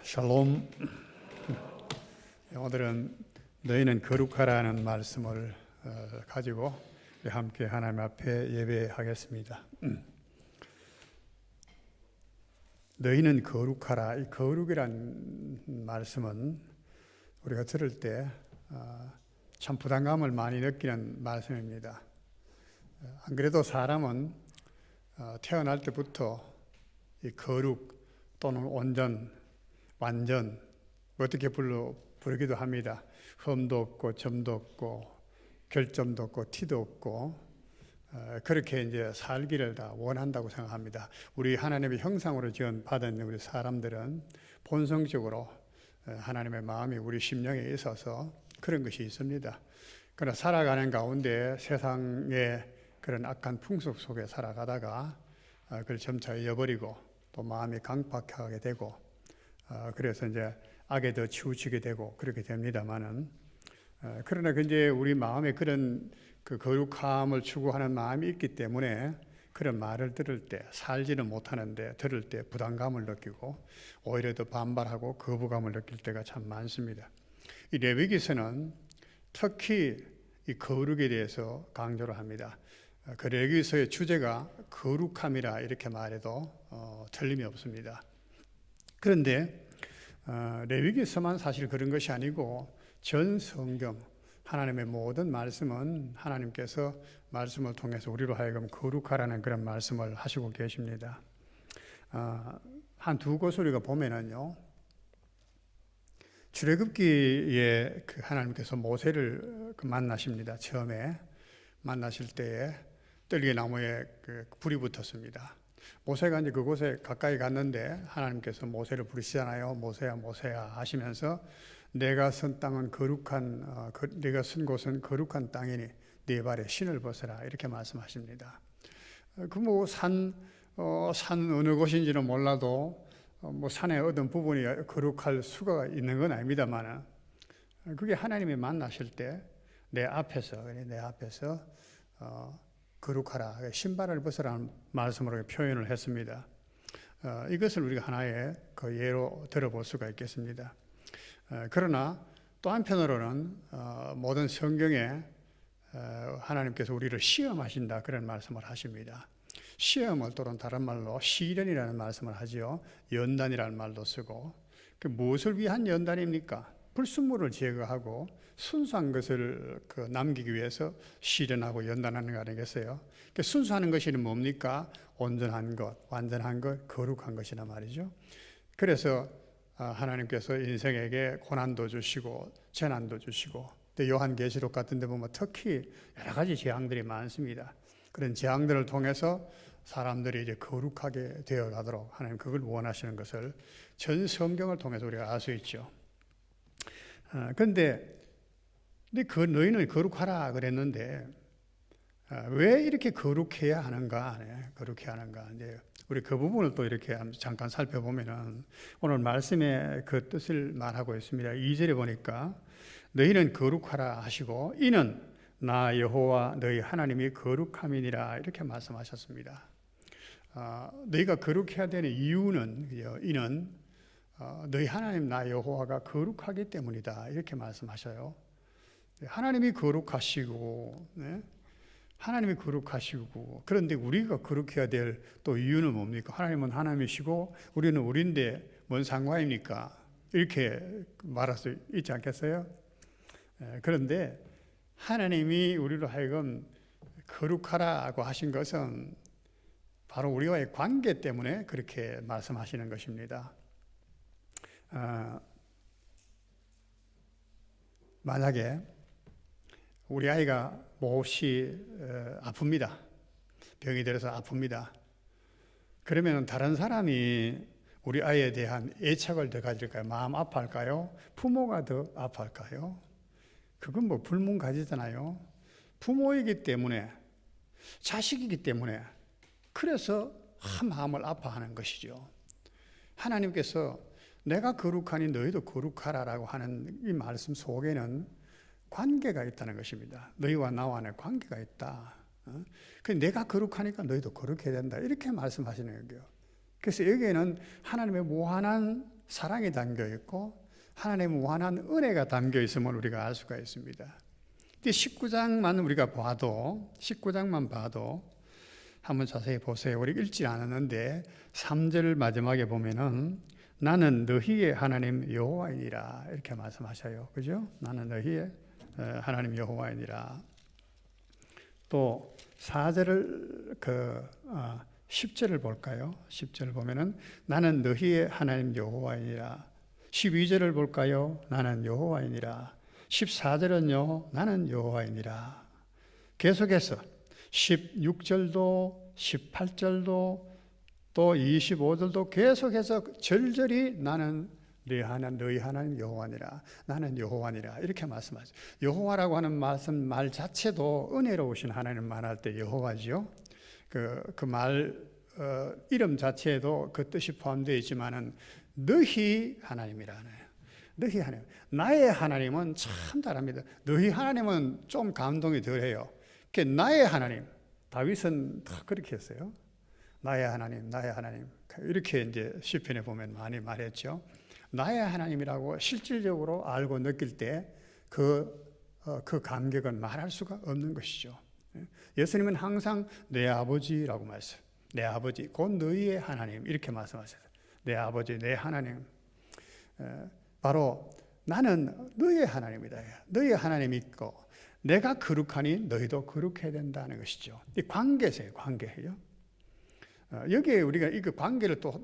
샬롬. 오늘은 너희는 거룩하라는 말씀을 가지고 함께 하나님 앞에 예배하겠습니다. 너희는 거룩하라. 이 거룩이란 말씀은 우리가 들을 때 참 부담감을 많이 느끼는 말씀입니다. 안 그래도 사람은 태어날 때부터 이 거룩 또는 온전, 완전 어떻게 부르기도 합니다. 흠도 없고 점도 없고 결점도 없고 티도 없고 그렇게 이제 살기를 다 원한다고 생각합니다. 우리 하나님의 형상으로 지은 받은 우리 사람들은 본성적으로 하나님의 마음이 우리 심령에 있어서 그런 것이 있습니다. 그러나 살아가는 가운데 세상의 그런 악한 풍습 속에 살아가다가 그걸 점차 잃어버리고 또 마음이 강박하게 되고 그래서 이제 악에 더 치우치게 되고 그렇게 됩니다만은 그러나 이제 우리 마음에 그런 그 거룩함을 추구하는 마음이 있기 때문에 그런 말을 들을 때 살지는 못하는데 들을 때 부담감을 느끼고 오히려 더 반발하고 거부감을 느낄 때가 참 많습니다. 이 레위기서는 특히 이 거룩에 대해서 강조를 합니다. 그 레위기서의 주제가 거룩함이라 이렇게 말해도 틀림이 없습니다. 그런데 레위기서만 사실 그런 것이 아니고 전 성경 하나님의 모든 말씀은 하나님께서 말씀을 통해서 우리로 하여금 거룩하라는 그런 말씀을 하시고 계십니다. 한 두 곳을 우리가 보면은요, 출애굽기에 그 하나님께서 모세를 만나십니다. 처음에 만나실 때에 떨기나무에 그 불이 붙었습니다. 모세가 이제 그곳에 가까이 갔는데 하나님께서 모세를 부르시잖아요. 모세야, 모세야 하시면서 내가 선 땅은 거룩한, 네가 선 곳은 거룩한 땅이니 네 발에 신을 벗어라 이렇게 말씀하십니다. 산 어느 곳인지는 몰라도 산의 어떤 부분이 거룩할 수가 있는 건 아닙니다만 그게 하나님이 만나실 때 내 앞에서 거룩하라, 신발을 벗으라는 말씀으로 표현을 했습니다. 이것을 우리가 하나의 그 예로 들어볼 수가 있겠습니다. 그러나 또 한편으로는 모든 성경에 하나님께서 우리를 시험하신다 그런 말씀을 하십니다. 시험을 또는 다른 말로 시련이라는 말씀을 하지요. 연단이라는 말도 쓰고 무엇을 위한 연단입니까? 불순물을 제거하고 순수한 것을 남기기 위해서 시련하고 연단하는 거 아니겠어요? 순수하는 것이 뭡니까? 온전한 것, 완전한 것, 거룩한 것이란 말이죠. 그래서 하나님께서 인생에게 고난도 주시고 재난도 주시고 요한계시록 같은 데 보면 특히 여러 가지 재앙들이 많습니다. 그런 재앙들을 통해서 사람들이 이제 거룩하게 되어 가도록 하나님 그걸 원하시는 것을 전 성경을 통해서 우리가 알 수 있죠. 그런데 너희는 거룩하라 그랬는데 왜 이렇게 거룩해야 하는가? 거룩해야 하는가? 이제 우리 그 부분을 또 이렇게 잠깐 살펴보면은 오늘 말씀의 그 뜻을 말하고 있습니다. 2절에 보니까 너희는 거룩하라 하시고 이는 나 여호와 너희 하나님이 거룩함이니라 이렇게 말씀하셨습니다. 너희가 거룩해야 되는 이유는 너희 하나님 나 여호와가 거룩하기 때문이다 이렇게 말씀하셔요. 하나님이 거룩하시고 하나님이 거룩하시고 그런데 우리가 거룩해야 될 또 이유는 뭡니까? 하나님은 하나님이시고 우리는 우리인데 뭔 상관입니까? 이렇게 말할 수 있지 않겠어요? 그런데 하나님이 우리로 하여금 거룩하라고 하신 것은 바로 우리와의 관계 때문에 그렇게 말씀하시는 것입니다. 만약에 우리 아이가 몹시 아픕니다. 병이 들어서 아픕니다. 그러면 다른 사람이 우리 아이에 대한 애착을 더 가질까요? 마음 아파할까요? 부모가 더 아파할까요? 그건 불문가지잖아요. 부모이기 때문에, 자식이기 때문에, 그래서 마음을 아파하는 것이죠. 하나님께서 내가 거룩하니 너희도 거룩하라라고 하는 이 말씀 속에는 관계가 있다는 것입니다. 너희와 나와 안에 관계가 있다. 내가 거룩하니까 너희도 거룩해야 된다. 이렇게 말씀하시는 거예요. 그래서 여기에는 하나님의 무한한 사랑이 담겨 있고 하나님의 무한한 은혜가 담겨 있음을 우리가 알 수가 있습니다. 19장만 우리가 봐도 19장만 봐도 한번 자세히 보세요. 우리 읽지 않았는데 3절 마지막에 보면은 나는 너희의 하나님 여호와이니라 이렇게 말씀하셔요. 그죠? 나는 너희의 하나님 여호와이니라. 또 4절을 10절을 볼까요? 10절을 보면은 나는 너희의 하나님 여호와이니라. 12절을 볼까요? 나는 여호와이니라. 14절은요, 나는 여호와이니라. 계속해서 16절도 18절도 또 25절도 계속해서 절절히 나는 너희 하나님 여호와니라. 나는 여호와니라. 이렇게 말씀하죠. 여호와라고 하는 말 자체도 은혜로우신 하나님 말할 때 여호와지요. 그 말 이름 자체에도 그 뜻이 포함되어 있지만은 너희 하나님이라네요. 너희 하나님. 나의 하나님은 참 다릅니다. 너희 하나님은 좀 감동이 덜해요. 나의 하나님. 다윗은 다 그렇게 했어요. 나의 하나님, 나의 하나님. 이렇게 이제 시편에 보면 많이 말했죠. 나의 하나님이라고 실질적으로 알고 느낄 때 그 감격은 말할 수가 없는 것이죠. 예수님은 항상 내 아버지라고 말했어요. 내 아버지, 곧 너희의 하나님 이렇게 말씀하셨어요. 내 아버지, 내 하나님. 바로 나는 너희의 하나님이다. 너희의 하나님이 있고 내가 거룩하니 너희도 거룩해야 된다는 것이죠. 이 관계세요, 관계예요. 여기에 우리가 이 관계를 또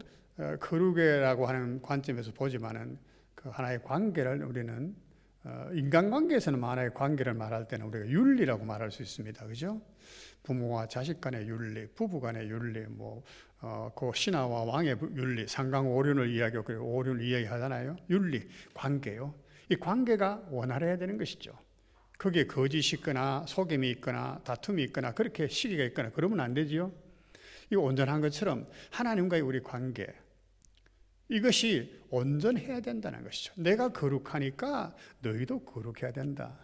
거룩이라고 하는 관점에서 보지만은 그 하나의 관계를 우리는 인간관계에서는 하나의 관계를 말할 때는 우리가 윤리라고 말할 수 있습니다. 그죠? 부모와 자식 간의 윤리, 부부 간의 윤리, 그 신하와 왕의 윤리, 상강오륜을 이야기하고 그리고 오륜을 이야기하잖아요. 윤리, 관계요. 이 관계가 원활해야 되는 것이죠. 거기에 거짓이 있거나 속임이 있거나 다툼이 있거나 그렇게 시기가 있거나 그러면 안 되지요. 이거 온전한 것처럼 하나님과의 우리 관계, 이것이 온전해야 된다는 것이죠. 내가 거룩하니까 너희도 거룩해야 된다.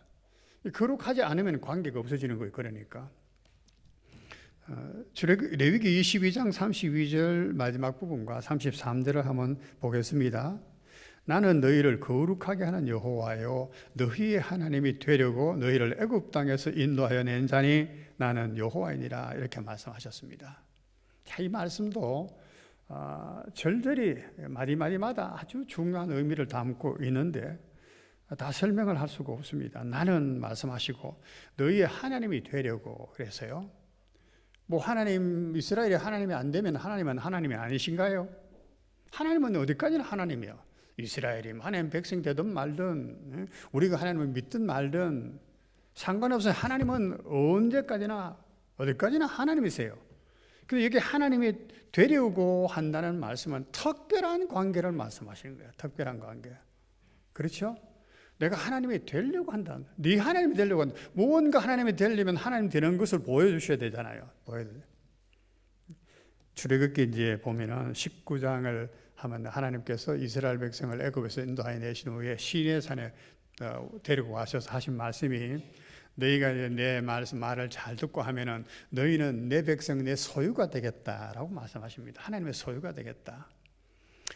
거룩하지 않으면 관계가 없어지는 거예요. 그러니까 레위기 22장 32절 마지막 부분과 33절을 한번 보겠습니다. 나는 너희를 거룩하게 하는 여호와요 너희의 하나님이 되려고 너희를 애굽 땅에서 인도하여 낸 자니 나는 여호와이니라 이렇게 말씀하셨습니다. 자, 이 말씀도 절절히 마디마디마다 아주 중요한 의미를 담고 있는데 다 설명을 할 수가 없습니다. 나는 말씀하시고 너희의 하나님이 되려고 그래서요. 하나님, 이스라엘이 하나님이 안 되면 하나님은 하나님이 아니신가요? 하나님은 어디까지나 하나님이요. 이스라엘이 하나님 백성 되든 말든 우리가 하나님을 믿든 말든 상관없어요. 하나님은 언제까지나 어디까지나 하나님이세요. 그래서 여기 하나님이 되려고 한다는 말씀은 특별한 관계를 말씀하시는 거예요. 특별한 관계. 그렇죠? 내가 하나님이 되려고 한다. 네 하나님이 되려고 한다. 무언가 하나님이 되려면 하나님 되는 것을 보여주셔야 되잖아요. 출애굽기 이제 보면은 19장을 하면 하나님께서 이스라엘 백성을 애굽에서 인도하여 내신 후에 시내산에 데리고 와셔서 하신 말씀이 너희가 내 말을 잘 듣고 하면은 너희는 내 백성 내 소유가 되겠다라고 말씀하십니다. 하나님의 소유가 되겠다.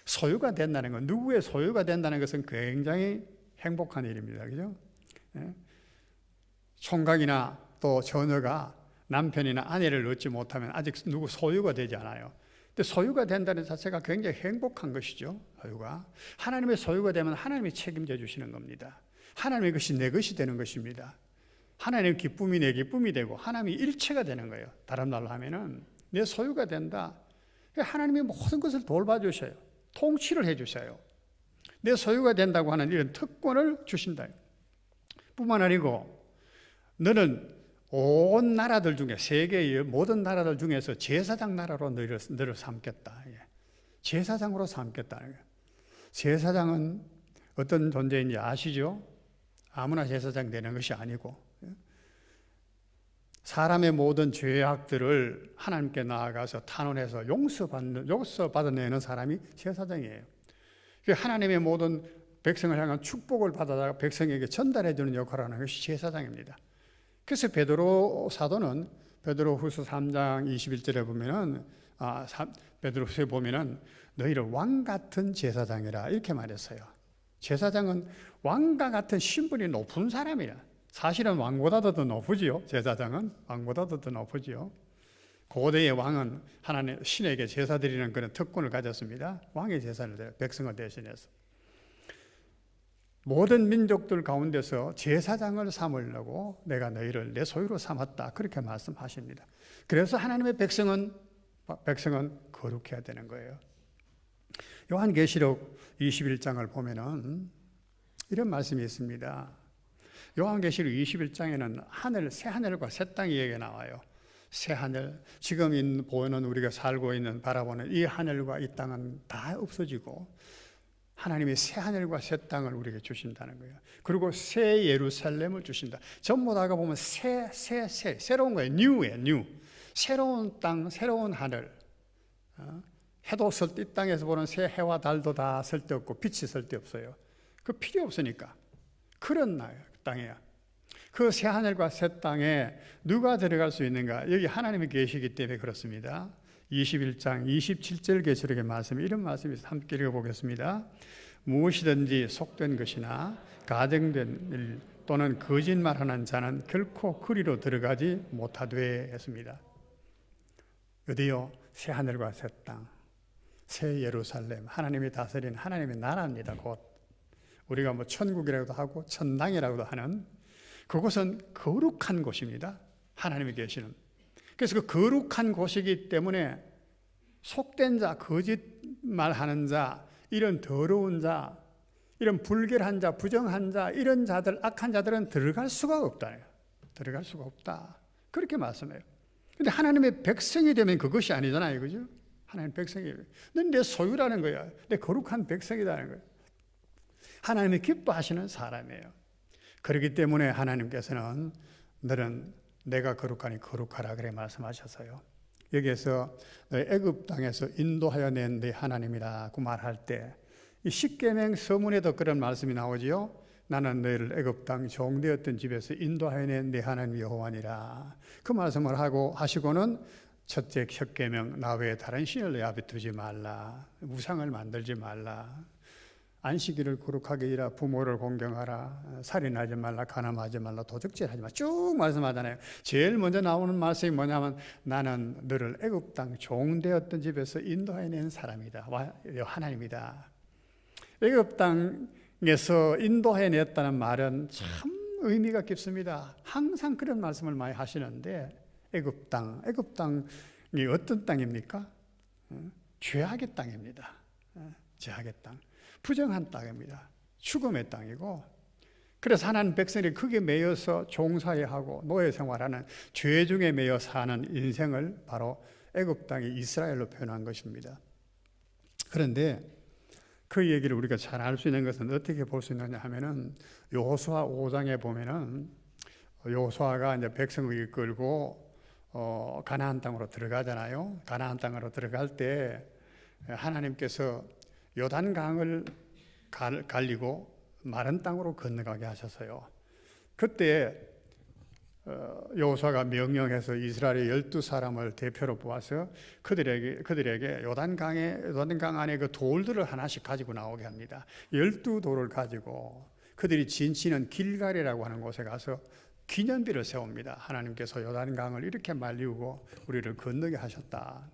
소유가 된다는 건 누구의 소유가 된다는 것은 굉장히 행복한 일입니다. 그죠? 총각이나 또 처녀가 남편이나 아내를 얻지 못하면 아직 누구 소유가 되지 않아요. 근데 소유가 된다는 자체가 굉장히 행복한 것이죠. 소유가. 하나님의 소유가 되면 하나님이 책임져 주시는 겁니다. 하나님의 것이 내 것이 되는 것입니다. 하나님의 기쁨이 내 기쁨이 되고 하나님이 일체가 되는 거예요. 다른 말로 하면은 내 소유가 된다. 하나님이 모든 것을 돌봐주셔요. 통치를 해주셔요. 내 소유가 된다고 하는 이런 특권을 주신다. 뿐만 아니고 너는 온 나라들 중에 세계의 모든 나라들 중에서 제사장 나라로 너를 삼겠다. 제사장으로 삼겠다. 제사장은 어떤 존재인지 아시죠? 아무나 제사장 되는 것이 아니고 사람의 모든 죄악들을 하나님께 나아가서 탄원해서 용서받아내는 사람이 제사장이에요. 하나님의 모든 백성을 향한 축복을 받아다가 백성에게 전달해 주는 역할을 하는 것이 제사장입니다. 그래서 베드로 사도는 베드로후서 3장 21절에 보면은 베드로후서에 보면은 너희를 왕 같은 제사장이라 이렇게 말했어요. 제사장은 왕과 같은 신분이 높은 사람이야. 사실은 왕보다도 더 높으지요. 제사장은 왕보다도 더 높으지요. 고대의 왕은 하나님 신에게 제사 드리는 그런 특권을 가졌습니다. 왕의 제사를 드려 백성을 대신해서. 모든 민족들 가운데서 제사장을 삼으려고 내가 너희를 내 소유로 삼았다. 그렇게 말씀하십니다. 그래서 하나님의 백성은 거룩해야 되는 거예요. 요한계시록 21장을 보면은 이런 말씀이 있습니다. 요한계시록 21장에는 새 하늘과 새 땅 이야기가 나와요. 새 하늘, 지금 보이는 우리가 살고 있는 바라보는 이 하늘과 이 땅은 다 없어지고 하나님이 새 하늘과 새 땅을 우리에게 주신다는 거예요. 그리고 새 예루살렘을 주신다. 전부 다가 보면 새로운 거예요. 뉴예요. 새로운 땅, 새로운 하늘. 해도 이 땅에서 보는 새 해와 달도 다 쓸데없고 빛이 쓸데없어요. 그 필요 없으니까. 그런 땅이야. 그 새 하늘과 새 땅에 누가 들어갈 수 있는가? 여기 하나님이 계시기 때문에 그렇습니다. 21장 27절 계시록의 말씀, 이런 말씀이 있어요. 함께 읽어보겠습니다. 무엇이든지 속된 것이나 가정된 일 또는 거짓말하는 자는 결코 그리로 들어가지 못하되 했습니다. 어디요? 새 하늘과 새 땅, 새 예루살렘, 하나님이 다스리는 하나님의 나라입니다. 곧 우리가 뭐 천국이라고도 하고 천당이라고도 하는 그곳은 거룩한 곳입니다. 하나님이 계시는. 그래서 그 거룩한 곳이기 때문에 속된 자, 거짓말하는 자, 이런 더러운 자, 이런 불결한 자, 부정한 자, 이런 자들, 악한 자들은 들어갈 수가 없다. 들어갈 수가 없다. 그렇게 말씀해요. 근데 하나님의 백성이 되면 그것이 아니잖아요. 그죠? 하나님 백성이. 넌 내 소유라는 거야. 내 거룩한 백성이라는 거야. 하나님이 기뻐하시는 사람이에요. 그렇기 때문에 하나님께서는 너는 내가 거룩하니 거룩하라 그래 말씀하셔서요. 여기에서 애굽 땅에서 인도하여 낸 네 하나님이라고 말할 때 이 십계명 서문에도 그런 말씀이 나오지요. 나는 너희를 애굽 땅 종되었던 집에서 인도하여 낸 네 하나님 여호와니라. 그 말씀을 하시고는 첫째 십계명 나 외에 다른 신을 내 앞에 두지 말라. 우상을 만들지 말라. 안식일을 거룩하게 일하, 부모를 공경하라, 살인하지 말라, 간음하지 말라, 도적질하지 말라. 쭉 말씀하잖아요. 제일 먼저 나오는 말씀이 뭐냐면 나는 너를 애굽 땅 종되었던 집에서 인도해 낸 사람이다. 하나님이다. 애굽 땅에서 인도해 냈다는 말은 참 의미가 깊습니다. 항상 그런 말씀을 많이 하시는데 애굽 땅이 어떤 땅입니까? 죄악의 땅입니다. 죄악의 땅. 부정한 땅입니다. 죽음의 땅이고, 그래서 하나님 백성이 크게 매여서 종사해야 하고 노예 생활하는 죄 중에 매여 사는 인생을 바로 애굽 땅이 이스라엘로 표현한 것입니다. 그런데 그 얘기를 우리가 잘 알 수 있는 것은 어떻게 볼 수 있느냐 하면은 여호수아 5장에 보면은 여호수아가 이제 백성을 이끌고 가나안 땅으로 들어가잖아요. 가나안 땅으로 들어갈 때 하나님께서 요단강을 갈리고 마른 땅으로 건너가게 하셨어요. 그때 여호수아가 명령해서 이스라엘의 12사람을 대표로 뽑아서 그들에게 요단강 안에 그 돌들을 하나씩 가지고 나오게 합니다. 12돌을 가지고 그들이 진치는 길갈이라고 하는 곳에 가서 기념비를 세웁니다. 하나님께서 요단강을 이렇게 말리우고 우리를 건너게 하셨다.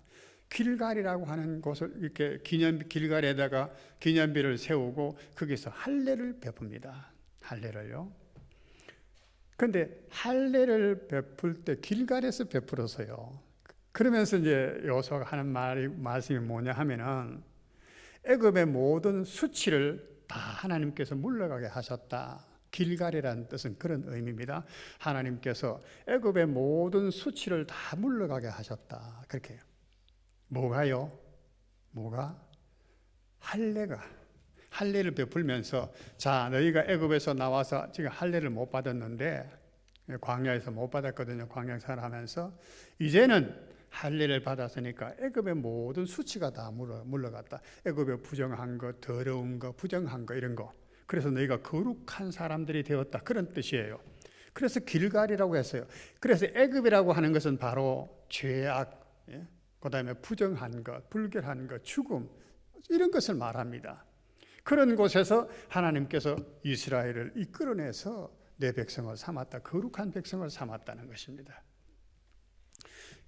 길갈이라고 하는 곳을 이렇게 길갈에다가 기념비를 세우고 거기서 할례를 베풉니다. 할례를요. 그런데 할례를 베풀 때 길갈에서 베풀어서요. 그러면서 이제 여호수아가 하는 말씀이 뭐냐 하면은 애굽의 모든 수치를 다 하나님께서 물러가게 하셨다. 길갈이라는 뜻은 그런 의미입니다. 하나님께서 애굽의 모든 수치를 다 물러가게 하셨다. 그렇게 해요. 뭐가요? 뭐가? 할례를 베풀면서 자 너희가 애굽에서 나와서 지금 할례를 못 받았는데 광야에서 못 받았거든요. 광야 생활하면서 이제는 할례를 받았으니까 애굽의 모든 수치가 다 물러갔다. 애굽의 부정한 거, 더러운 거, 부정한 거 이런 거. 그래서 너희가 거룩한 사람들이 되었다. 그런 뜻이에요. 그래서 길갈이라고 했어요. 그래서 애굽이라고 하는 것은 바로 죄악, 그 다음에 부정한 것, 불결한 것, 죽음, 이런 것을 말합니다. 그런 곳에서 하나님께서 이스라엘을 이끌어내서 내 백성을 삼았다, 거룩한 백성을 삼았다는 것입니다.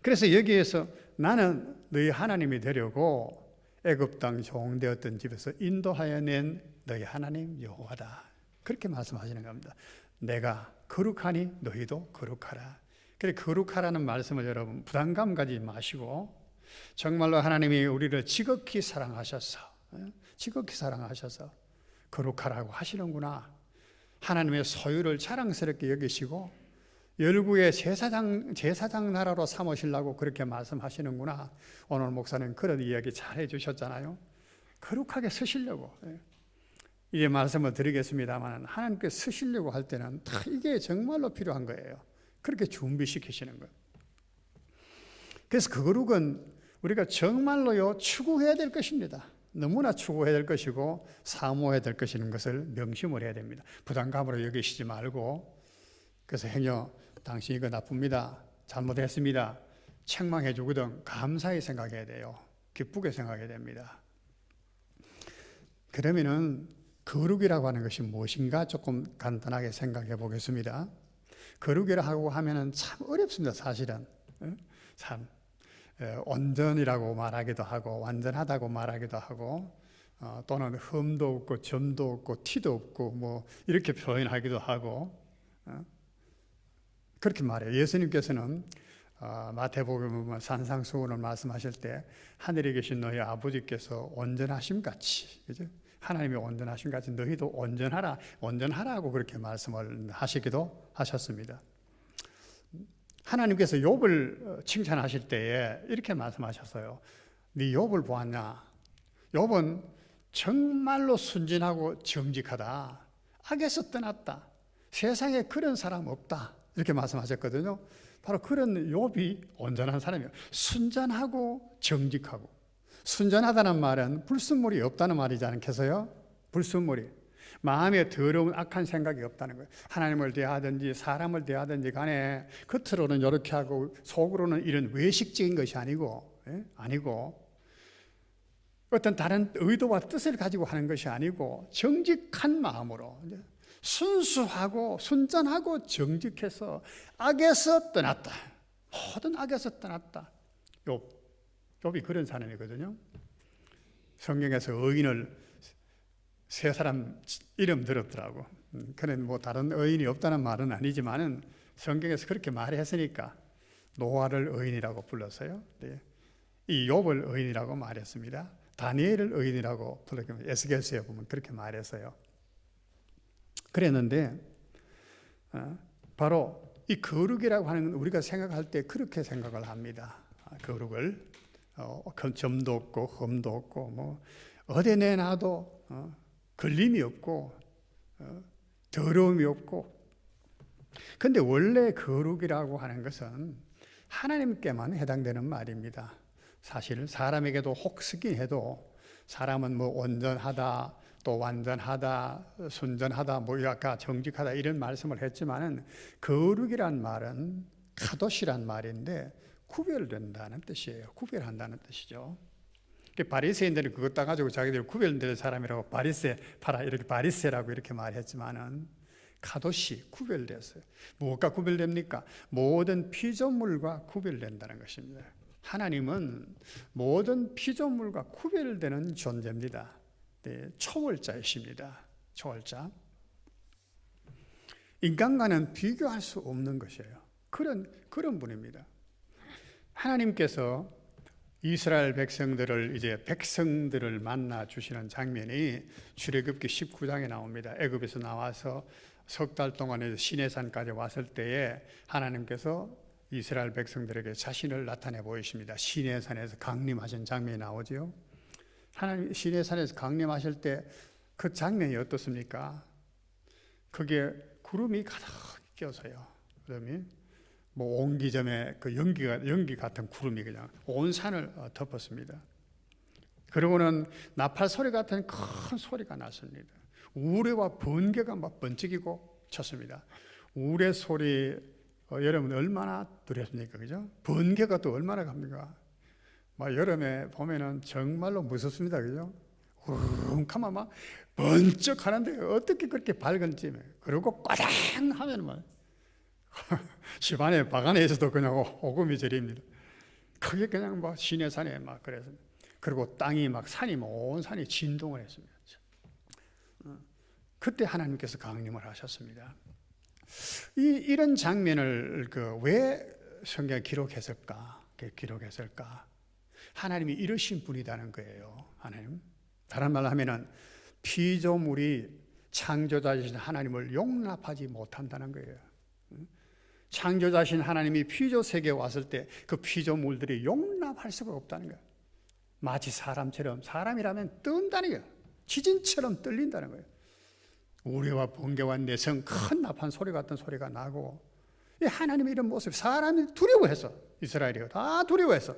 그래서 여기에서 나는 너희 하나님이 되려고 애굽 땅 종되었던 집에서 인도하여 낸 너희 하나님 여호와다, 그렇게 말씀하시는 겁니다. 내가 거룩하니 너희도 거룩하라. 그래, 거룩하라는 말씀을 여러분 부담감 가지지 마시고 정말로 하나님이 우리를 지극히 사랑하셔서 거룩하라고 하시는구나, 하나님의 소유를 자랑스럽게 여기시고 열국의 제사장 나라로 삼으시려고 그렇게 말씀하시는구나. 오늘 목사님 그런 이야기 잘 해주셨잖아요. 거룩하게 서시려고. 이제 말씀을 드리겠습니다만, 하나님께 서시려고 할 때는 다 이게 정말로 필요한 거예요. 그렇게 준비시키시는 거예요. 그래서 그 거룩은 우리가 정말로요 추구해야 될 것입니다. 너무나 추구해야 될 것이고 사모해야 될 것인 것을 명심을 해야 됩니다. 부담감으로 여기시지 말고, 그래서 행여 당신 이거 나쁩니다, 잘못했습니다, 책망해 주거든 감사히 생각해야 돼요. 기쁘게 생각해야 됩니다. 그러면은 거룩이라고 하는 것이 무엇인가 조금 간단하게 생각해 보겠습니다. 거룩이라고 하면은 참 어렵습니다. 사실은 참 온전이라고 말하기도 하고 완전하다고 말하기도 하고 또는 흠도 없고 점도 없고 티도 없고 뭐 이렇게 표현하기도 하고 그렇게 말해요. 예수님께서는 마태복음 보면 산상수훈을 말씀하실 때 하늘에 계신 너희 아버지께서 온전하심 같이, 그죠? 하나님이 온전하심 같이 너희도 온전하라고 그렇게 말씀을 하시기도 하셨습니다. 하나님께서 욥을 칭찬하실 때에 이렇게 말씀하셨어요. 네 욥을 보았냐? 욥은 정말로 순진하고 정직하다. 악에서 떠났다. 세상에 그런 사람 없다. 이렇게 말씀하셨거든요. 바로 그런 욥이 온전한 사람이에요. 순전하고 정직하고. 순전하다는 말은 불순물이 없다는 말이지 않겠어요? 불순물이. 마음에 더러운 악한 생각이 없다는 거예요. 하나님을 대하든지 사람을 대하든지 간에 겉으로는 이렇게 하고 속으로는 이런 외식적인 것이 아니고 어떤 다른 의도와 뜻을 가지고 하는 것이 아니고 정직한 마음으로 순수하고 순전하고 정직해서 악에서 떠났다. 모든 악에서 떠났다. 욥이 그런 사람이거든요. 성경에서 의인을 세 사람 이름 들었더라고. 그는 뭐 다른 의인이 없다는 말은 아니지만은 성경에서 그렇게 말했으니까 노아를 의인이라고 불렀어요. 네. 이 욥을 의인이라고 말했습니다. 다니엘을 의인이라고 불렀고 에스겔서에 보면 그렇게 말했어요. 그랬는데 바로 이 거룩이라고 하는 건 우리가 생각할 때 그렇게 생각을 합니다. 거룩을 점도 없고 흠도 없고 뭐 어디 내놔도 걸림이 없고 더러움이 없고. 그런데 원래 거룩이라고 하는 것은 하나님께만 해당되는 말입니다. 사실 사람에게도 혹쓰긴 해도 사람은 뭐 온전하다 또 완전하다 순전하다 뭐 아까 정직하다 이런 말씀을 했지만은 거룩이란 말은 카도시란 말인데 구별된다는 뜻이에요. 구별한다는 뜻이죠. 바리새인들은 그것 따가지고 자기들 구별된 사람이라고 바리새파라 이렇게 바리새라고 이렇게 말했지만은 카도시 구별됐어요. 무엇과 구별됩니까? 모든 피조물과 구별된다는 것입니다. 하나님은 모든 피조물과 구별되는 존재입니다. 네, 초월자이십니다. 초월자. 인간과는 비교할 수 없는 것이에요. 그런 분입니다. 하나님께서 이스라엘 백성들을 만나 주시는 장면이 출애굽기 19장에 나옵니다. 애굽에서 나와서 석 달 동안 시내산까지 왔을 때에 하나님께서 이스라엘 백성들에게 자신을 나타내 보이십니다. 시내산에서 강림하신 장면이 나오죠. 하나님 시내산에서 강림하실 때 그 장면이 어떻습니까? 그게 구름이 가득 껴서요. 구름이 뭐 옹기점에 그 연기 같은 구름이 그냥 온 산을 덮었습니다. 그리고는 나팔 소리 같은 큰 소리가 났습니다. 우레와 번개가 막 번쩍이고 쳤습니다. 우레 소리 여러분 얼마나 두렵습니까? 그죠? 번개가 또 얼마나 갑니까? 막 여름에 보면은 정말로 무섭습니다. 그죠? 우웅하면 막 번쩍 하는데 어떻게 그렇게 밝은지. 그리고 꽈당 하면 막 집안에 박 안에서도 그냥 오금이 저립니다. 그게 그냥 막 시내산에 막 그래서. 그리고 땅이 막 산이 온 산이 진동을 했습니다. 그때 하나님께서 강림을 하셨습니다. 이런 장면을 왜 성경에 기록했을까? 하나님이 이러신 분이라는 거예요. 하나님. 다른 말로 하면은 피조물이 창조자이신 하나님을 용납하지 못한다는 거예요. 창조자신 하나님이 피조 세계에 왔을 때 그 피조물들이 용납할 수가 없다는 거예요. 마치 사람처럼, 사람이라면 뜬다는 거예요. 지진처럼 떨린다는 거예요. 우레와 번개와 내성, 큰 나팔 소리 같은 소리가 나고, 하나님의 이런 모습, 사람이 두려워해서, 이스라엘이 다 두려워해서.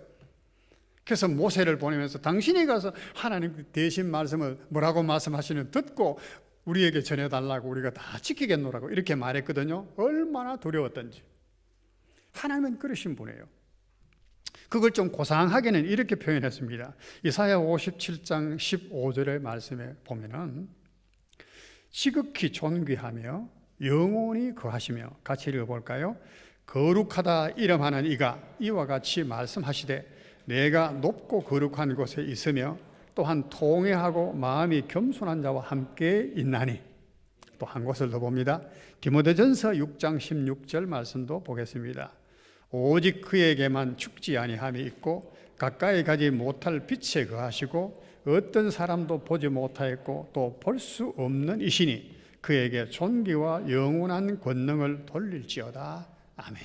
그래서 모세를 보내면서 당신이 가서 하나님 대신 말씀을 뭐라고 말씀하시는 듣고 우리에게 전해달라고, 우리가 다 지키겠노라고 이렇게 말했거든요. 얼마나 두려웠던지. 하나님은 그러신 분이에요. 그걸 좀 고상하게는 이렇게 표현했습니다. 이사야 57장 15절의 말씀에 보면은 지극히 존귀하며 영원히 거하시며, 같이 읽어볼까요? 거룩하다 이름하는 이가 이와 같이 말씀하시되 내가 높고 거룩한 곳에 있으며 또한 통회하고 마음이 겸손한 자와 함께 있나니. 또 한 곳을 더 봅니다. 디모데전서 6장 16절 말씀도 보겠습니다. 오직 그에게만 죽지 아니함이 있고 가까이 가지 못할 빛에 거하시고 어떤 사람도 보지 못하였고 또 볼 수 없는 이시니 그에게 존귀와 영원한 권능을 돌릴지어다. 아멘.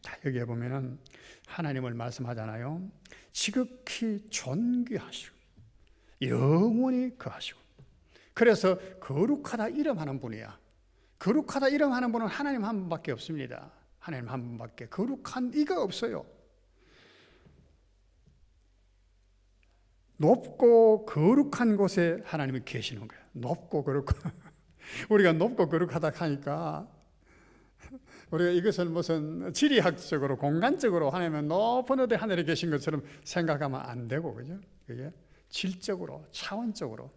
자, 여기에 보면은 하나님을 말씀하잖아요. 지극히 존귀하시고 영원히 거하시고. 그래서 거룩하다 이름하는 분이야. 거룩하다 이름하는 분은 하나님 한 분밖에 없습니다. 하나님 한 분밖에 거룩한 이가 없어요. 높고 거룩한 곳에 하나님이 계시는 거예요. 높고 거룩한. 우리가 높고 거룩하다 하니까 우리가 이것을 무슨 지리학적으로 공간적으로 하나님은 높은 어디 하늘에 계신 것처럼 생각하면 안 되고, 그죠? 그게 질적으로 차원적으로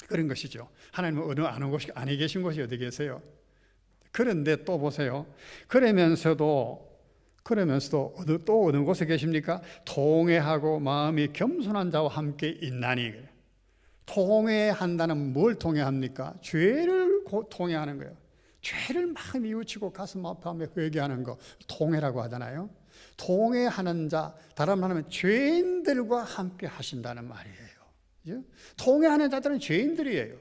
그런 것이죠. 하나님은 어느 아는 곳이 아니 계신 곳이 어디 계세요? 그런데 또 보세요. 그러면서도 또 어느 곳에 계십니까? 통회하고 마음이 겸손한 자와 함께 있나니. 통회한다는 뭘 통회합니까? 죄를 통회하는 거예요. 죄를 막 뉘우치고 가슴 아파하며 회개하는 거 통회라고 하잖아요. 통회하는 자, 다른 말로 하면 죄인들과 함께 하신다는 말이에요. 통회하는 자들은 죄인들이에요.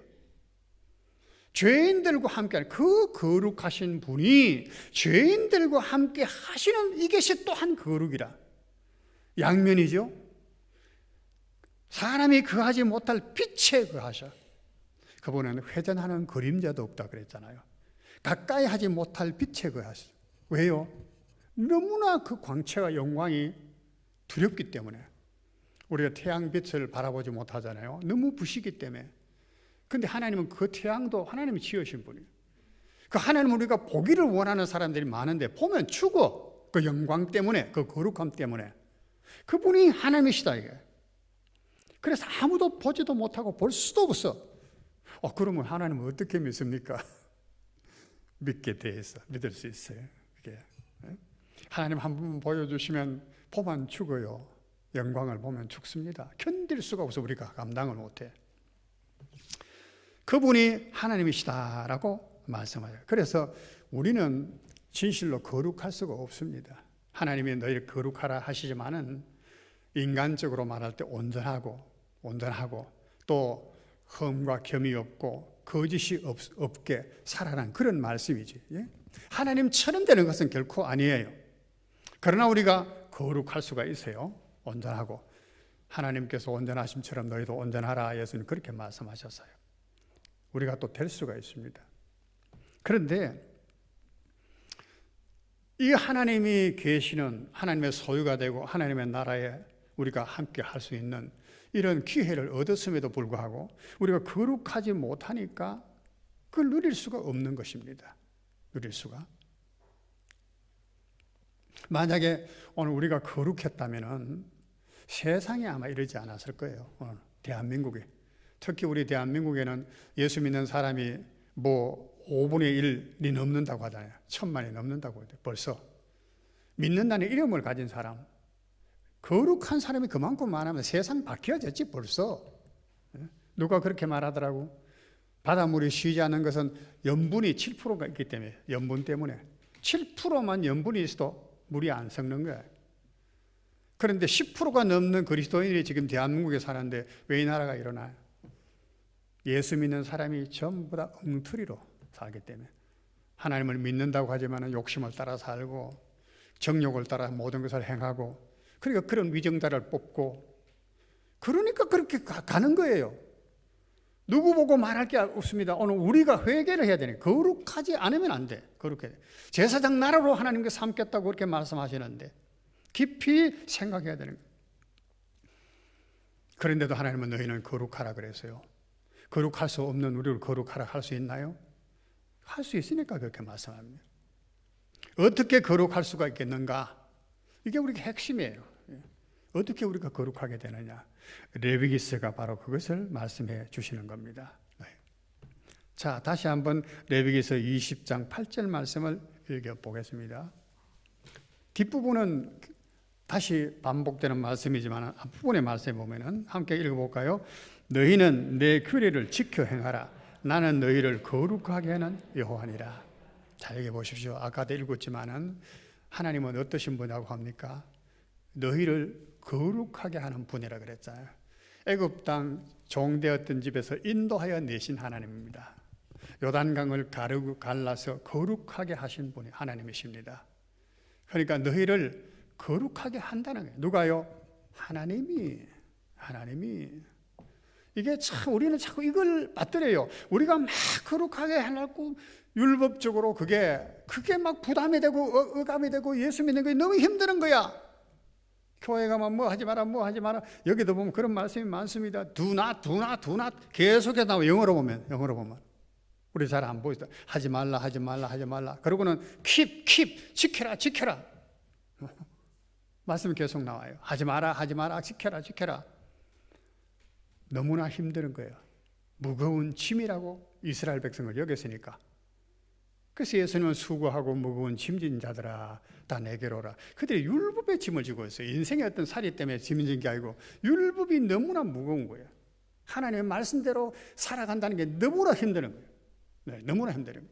죄인들과 함께하는 그 거룩하신 분이 죄인들과 함께 하시는 이것이 또한 거룩이라. 양면이죠. 사람이 거하지 못할 빛에 거하셔. 그분은 회전하는 그림자도 없다 그랬잖아요. 가까이 하지 못할 빛에 거하셔. 왜요? 너무나 그 광채와 영광이 두렵기 때문에. 우리가 태양빛을 바라보지 못하잖아요. 너무 부시기 때문에. 근데 하나님은 그 태양도 하나님이 지으신 분이에요. 그 하나님은 우리가 보기를 원하는 사람들이 많은데 보면 죽어. 그 영광 때문에, 그 거룩함 때문에. 그분이 하나님이시다 이게. 그래서 아무도 보지도 못하고 볼 수도 없어. 그러면 하나님은 어떻게 믿습니까? 믿게 돼 있어. 믿을 수 있어요. 이게. 하나님 한 번 보여주시면 보면 죽어요. 영광을 보면 죽습니다. 견딜 수가 없어. 우리가 감당을 못해. 그분이 하나님이시다라고 말씀하죠. 그래서 우리는 진실로 거룩할 수가 없습니다. 하나님이 너희를 거룩하라 하시지만은 인간적으로 말할 때 온전하고 또 흠과 겸이 없고 거짓이 없게 살아난 그런 말씀이지. 하나님처럼 되는 것은 결코 아니에요. 그러나 우리가 거룩할 수가 있어요. 온전하고. 하나님께서 온전하심처럼 너희도 온전하라. 예수님 그렇게 말씀하셨어요. 우리가 또 될 수가 있습니다. 그런데 이 하나님이 계시는 하나님의 소유가 되고 하나님의 나라에 우리가 함께 할 수 있는 이런 기회를 얻었음에도 불구하고 우리가 거룩하지 못하니까 그걸 누릴 수가 없는 것입니다. 누릴 수가. 만약에 오늘 우리가 거룩했다면은 세상에 아마 이러지 않았을 거예요. 대한민국에. 특히 우리 대한민국에는 예수 믿는 사람이 뭐 5분의 1이 넘는다고 하잖아요. 1000만이 넘는다고 해요. 벌써 믿는다는 이름을 가진 사람, 거룩한 사람이 그만큼 많으면 세상 바뀌어졌지 벌써. 누가 그렇게 말하더라고. 바닷물이 쉬지 않는 것은 염분이 7%가 있기 때문에, 염분 때문에 7%만 염분이 있어도 물이 안 썩는 거야. 그런데 10%가 넘는 그리스도인이 지금 대한민국에 사는데 왜 이 나라가 일어나요? 예수 믿는 사람이 전부 다 엉터리로 살기 때문에. 하나님을 믿는다고 하지만 욕심을 따라 살고 정욕을 따라 모든 것을 행하고, 그러니까 그런 위정자를 뽑고, 그러니까 그렇게 가는 거예요. 누구 보고 말할 게 없습니다. 오늘 우리가 회개를 해야 되니 거룩하지 않으면 안 돼. 거룩해. 제사장 나라로 하나님께 삼겠다고 그렇게 말씀하시는데 깊이 생각해야 되는 거예요. 그런데도 하나님은 너희는 거룩하라 그랬어요. 거룩할 수 없는 우리를 거룩하라 할 수 있나요? 할 수 있으니까 그렇게 말씀합니다. 어떻게 거룩할 수가 있겠는가? 이게 우리 핵심이에요. 어떻게 우리가 거룩하게 되느냐? 레위기서가 바로 그것을 말씀해 주시는 겁니다. 자, 다시 한번 레위기서 20장 8절 말씀을 읽어보겠습니다. 뒷부분은 다시 반복되는 말씀이지만 앞부분의 말씀에 보면은 함께 읽어볼까요? 너희는 내 규례를 지켜 행하라. 나는 너희를 거룩하게 하는 여호와니라. 자, 여기 보십시오. 아까도 읽었지만은 하나님은 어떠신 분이라고 합니까? 너희를 거룩하게 하는 분이라 그랬잖아요. 애굽 땅 종되었던 집에서 인도하여 내신 하나님입니다. 요단강을 갈라서 거룩하게 하신 분이 하나님이십니다. 그러니까 너희를 거룩하게 한다는 거예요. 누가요? 하나님이. 이게 참 우리는 자꾸 이걸 맞들여요. 우리가 막 거룩하게 하려고 율법적으로 그게 막 부담이 되고 억압이 되고 예수 믿는 게 너무 힘드는 거야. 교회 가면 뭐 하지 마라. 여기도 보면 그런 말씀이 많습니다. Do not 계속해서 나와. 영어로 보면 우리 잘 안 보이죠. 하지 말라. 그러고는 keep 지켜라. 말씀이 계속 나와요. 하지 마라. 지켜라. 너무나 힘든 거예요. 무거운 짐이라고 이스라엘 백성을 여겼으니까. 그래서 예수님은 수고하고 무거운 짐진 자들아 다 내게로 오라. 그들이 율법의 짐을 지고 있어요. 인생의 어떤 살이 때문에 짐을 진 게 아니고 율법이 너무나 무거운 거예요. 하나님의 말씀대로 살아간다는 게 너무나 힘든 거예요. 네, 너무나 힘든 거예요.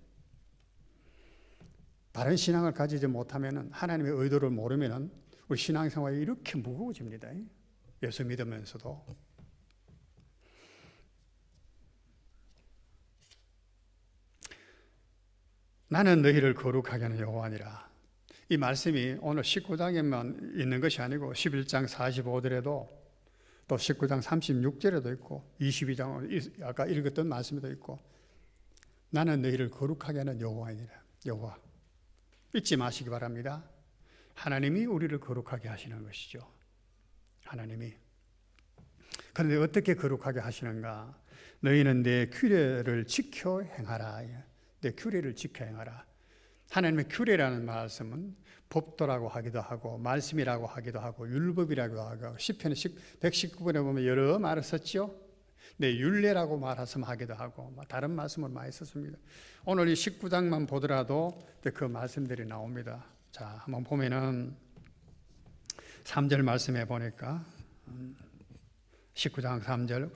바른 신앙을 가지지 못하면, 하나님의 의도를 모르면 우리 신앙생활이 이렇게 무거워집니다. 예수 믿으면서도. 나는 너희를 거룩하게 하는 여호와니라. 이 말씀이 오늘 19장에만 있는 것이 아니고 11장 45절에도 또 19장 36절에도 있고 22장 아까 읽었던 말씀에도 있고, 나는 너희를 거룩하게 하는 여호와니라. 여호와. 잊지 마시기 바랍니다. 하나님이 우리를 거룩하게 하시는 것이죠. 하나님이. 그런데 어떻게 거룩하게 하시는가? 너희는 내 규례를 지켜 행하라. 내 규례를 지켜 행하라. 하나님의 규례라는 말씀은 법도라고 하기도 하고 말씀이라고 하기도 하고 율법이라고 하고 시편 119번에 보면 여러 말을 썼죠. 네, 율례라고 말하기도 하고 다른 말씀을 많이 썼습니다. 오늘 이 19장만 보더라도 그 말씀들이 나옵니다. 자, 한번 보면은 3절 말씀해 보니까 19장 3절,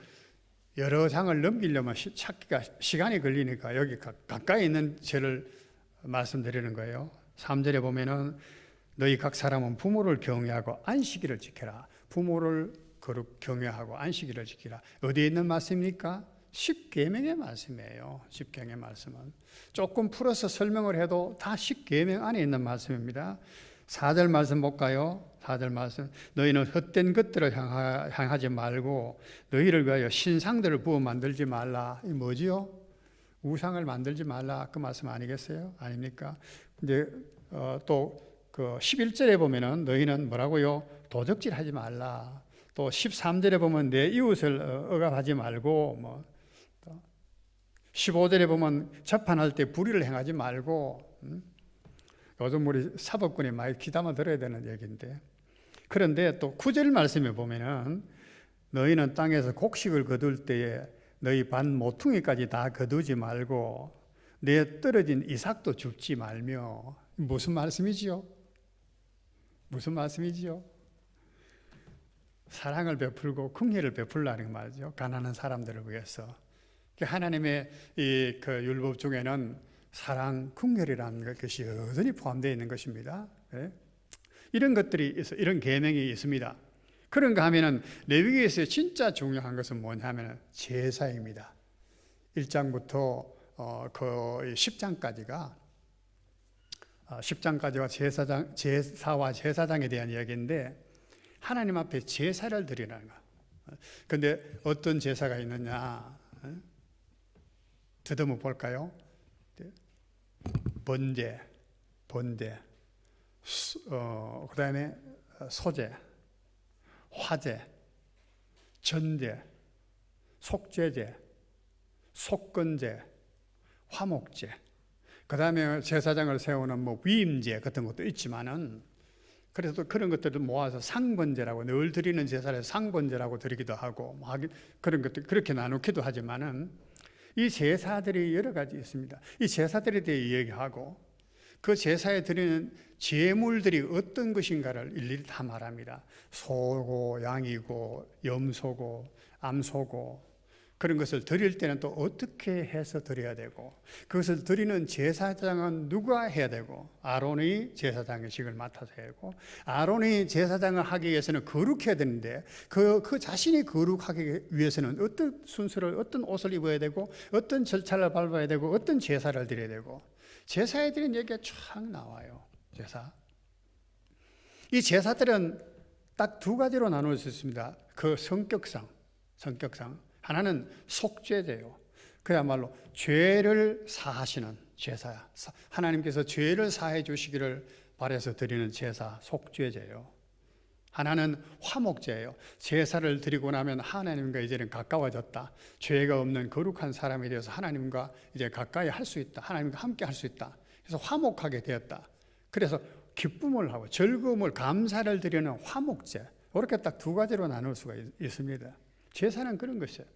여러 장을 넘기려면 찾기가 시간이 걸리니까 여기 가까이 있는 죄를 말씀드리는 거예요. 3절에 보면은 너희 각 사람은 부모를 경외하고 안식일을 지켜라. 부모를 거룩 경외하고 안식일을 지키라. 어디에 있는 말씀입니까? 십계명의 말씀이에요. 십계명의 말씀은 조금 풀어서 설명을 해도 다 십계명 안에 있는 말씀입니다. 4절 말씀 볼까요? 4절 말씀, 너희는 헛된 것들을 향하지 말고 너희를 위하여 신상들을 부어 만들지 말라. 이 뭐지요? 우상을 만들지 말라. 그 말씀 아니겠어요? 아닙니까? 이제 또 그 11절에 보면은 너희는 뭐라고요? 도적질하지 말라. 또 13절에 보면 내 이웃을 억압하지 말고, 뭐 15절에 보면 재판할 때 불의를 행하지 말고. 요즘 우리 사법권이 많이 귀담아 들어야 되는 얘기인데 그런데 또 9절 말씀에 보면은 너희는 땅에서 곡식을 거둘 때에 너희 반 모퉁이까지 다 거두지 말고 내 떨어진 이삭도 줍지 말며. 무슨 말씀이지요? 무슨 말씀이지요? 사랑을 베풀고 긍휼을 베풀라는 말이죠. 가난한 사람들을 위해서. 하나님의 그 율법 중에는 사랑, 긍휼이라는 것이 여전히 포함되어 있는 것입니다. 네? 이런 것들이 있어, 이런 계명이 있습니다. 그런가 하면은 레위기에서 진짜 중요한 것은 뭐냐면 제사입니다. 1장부터 그 10장까지가 제사와 제사장에 대한 이야기인데 하나님 앞에 제사를 드리라는 거예요. 그런데 어떤 제사가 있느냐? 더듬어 볼까요? 번제, 그 다음에 소제, 화제, 전제, 속죄제, 속건제, 화목제, 그 다음에 제사장을 세우는 뭐 위임제 같은 것도 있지만은 그래서 그런 것들을 모아서 상번제라고 늘 드리는 제사를 상번제라고 드리기도 하고 그런 것들 그렇게 나누기도 하지만은 이 제사들이 여러 가지 있습니다. 이 제사들에 대해 이야기하고 그 제사에 드리는 제물들이 어떤 것인가를 일일이 다 말합니다. 소고 양이고 염소고 암소고 그런 것을 드릴 때는 또 어떻게 해서 드려야 되고 그것을 드리는 제사장은 누가 해야 되고 아론이 제사장의 직을 맡아서 해야 되고 아론이 제사장을 하기 위해서는 거룩해야 되는데 그 자신이 거룩하기 위해서는 어떤 순서를 어떤 옷을 입어야 되고 어떤 절차를 밟아야 되고 어떤 제사를 드려야 되고 제사에 드린 얘기가 쫙 나와요. 제사. 이 제사들은 딱 두 가지로 나눌 수 있습니다. 그 성격상 하나는 속죄제요. 그야말로 죄를 사하시는 제사야. 하나님께서 죄를 사해 주시기를 바라서 드리는 제사, 속죄제요. 하나는 화목제예요. 제사를 드리고 나면 하나님과 이제는 가까워졌다. 죄가 없는 거룩한 사람이 되어서 하나님과 이제 가까이 할 수 있다. 하나님과 함께 할 수 있다. 그래서 화목하게 되었다. 그래서 기쁨을 하고 즐거움을 감사를 드리는 화목제. 이렇게 딱 두 가지로 나눌 수가 있습니다. 제사는 그런 것이에요.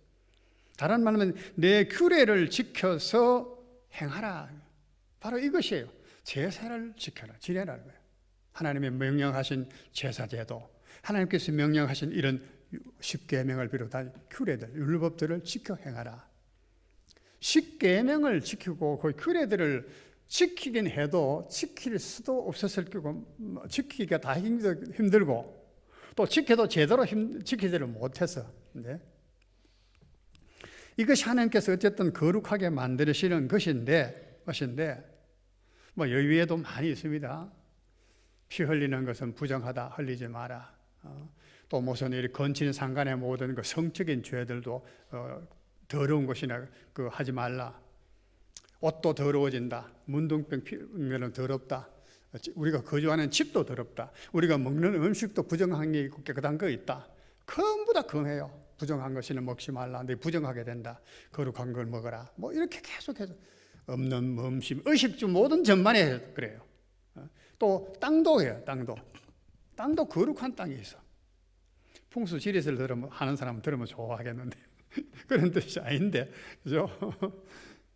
다른 말로 하면 내 규례를 지켜서 행하라. 바로 이것이에요. 제사를 지켜라, 지내라는 거예요. 하나님의 명령하신 제사제도, 하나님께서 명령하신 이런 10계명을 비롯한 규례들, 율법들을 지켜 행하라. 10계명을 지키고 그 규례들을 지키긴 해도 지킬 수도 없었을 거고 지키기가 다 힘들고 또 지켜도 제대로 지키지를 못해서 이것이 하나님께서 어쨌든 거룩하게 만드시는 것인데 뭐 여위에도 많이 있습니다. 피 흘리는 것은 부정하다, 흘리지 마라. 또 무슨 이 건친 상간의 모든 그 성적인 죄들도 더러운 것이나 그 하지 말라. 옷도 더러워진다. 문둥병 피면 더럽다. 우리가 거주하는 집도 더럽다. 우리가 먹는 음식도 부정한 게 있고 깨끗한 거 있다. 전부 다 금해요. 부정한 것이는 먹지 말라. 너 부정하게 된다. 거룩한 걸 먹어라. 뭐 이렇게 계속해서 없는 음식, 의식주 모든 전반에 그래요. 또 땅도 해요. 땅도 거룩한 땅이 있어. 풍수 지리를 하는 사람은 들으면 좋아하겠는데 그런 뜻이 아닌데, 그죠?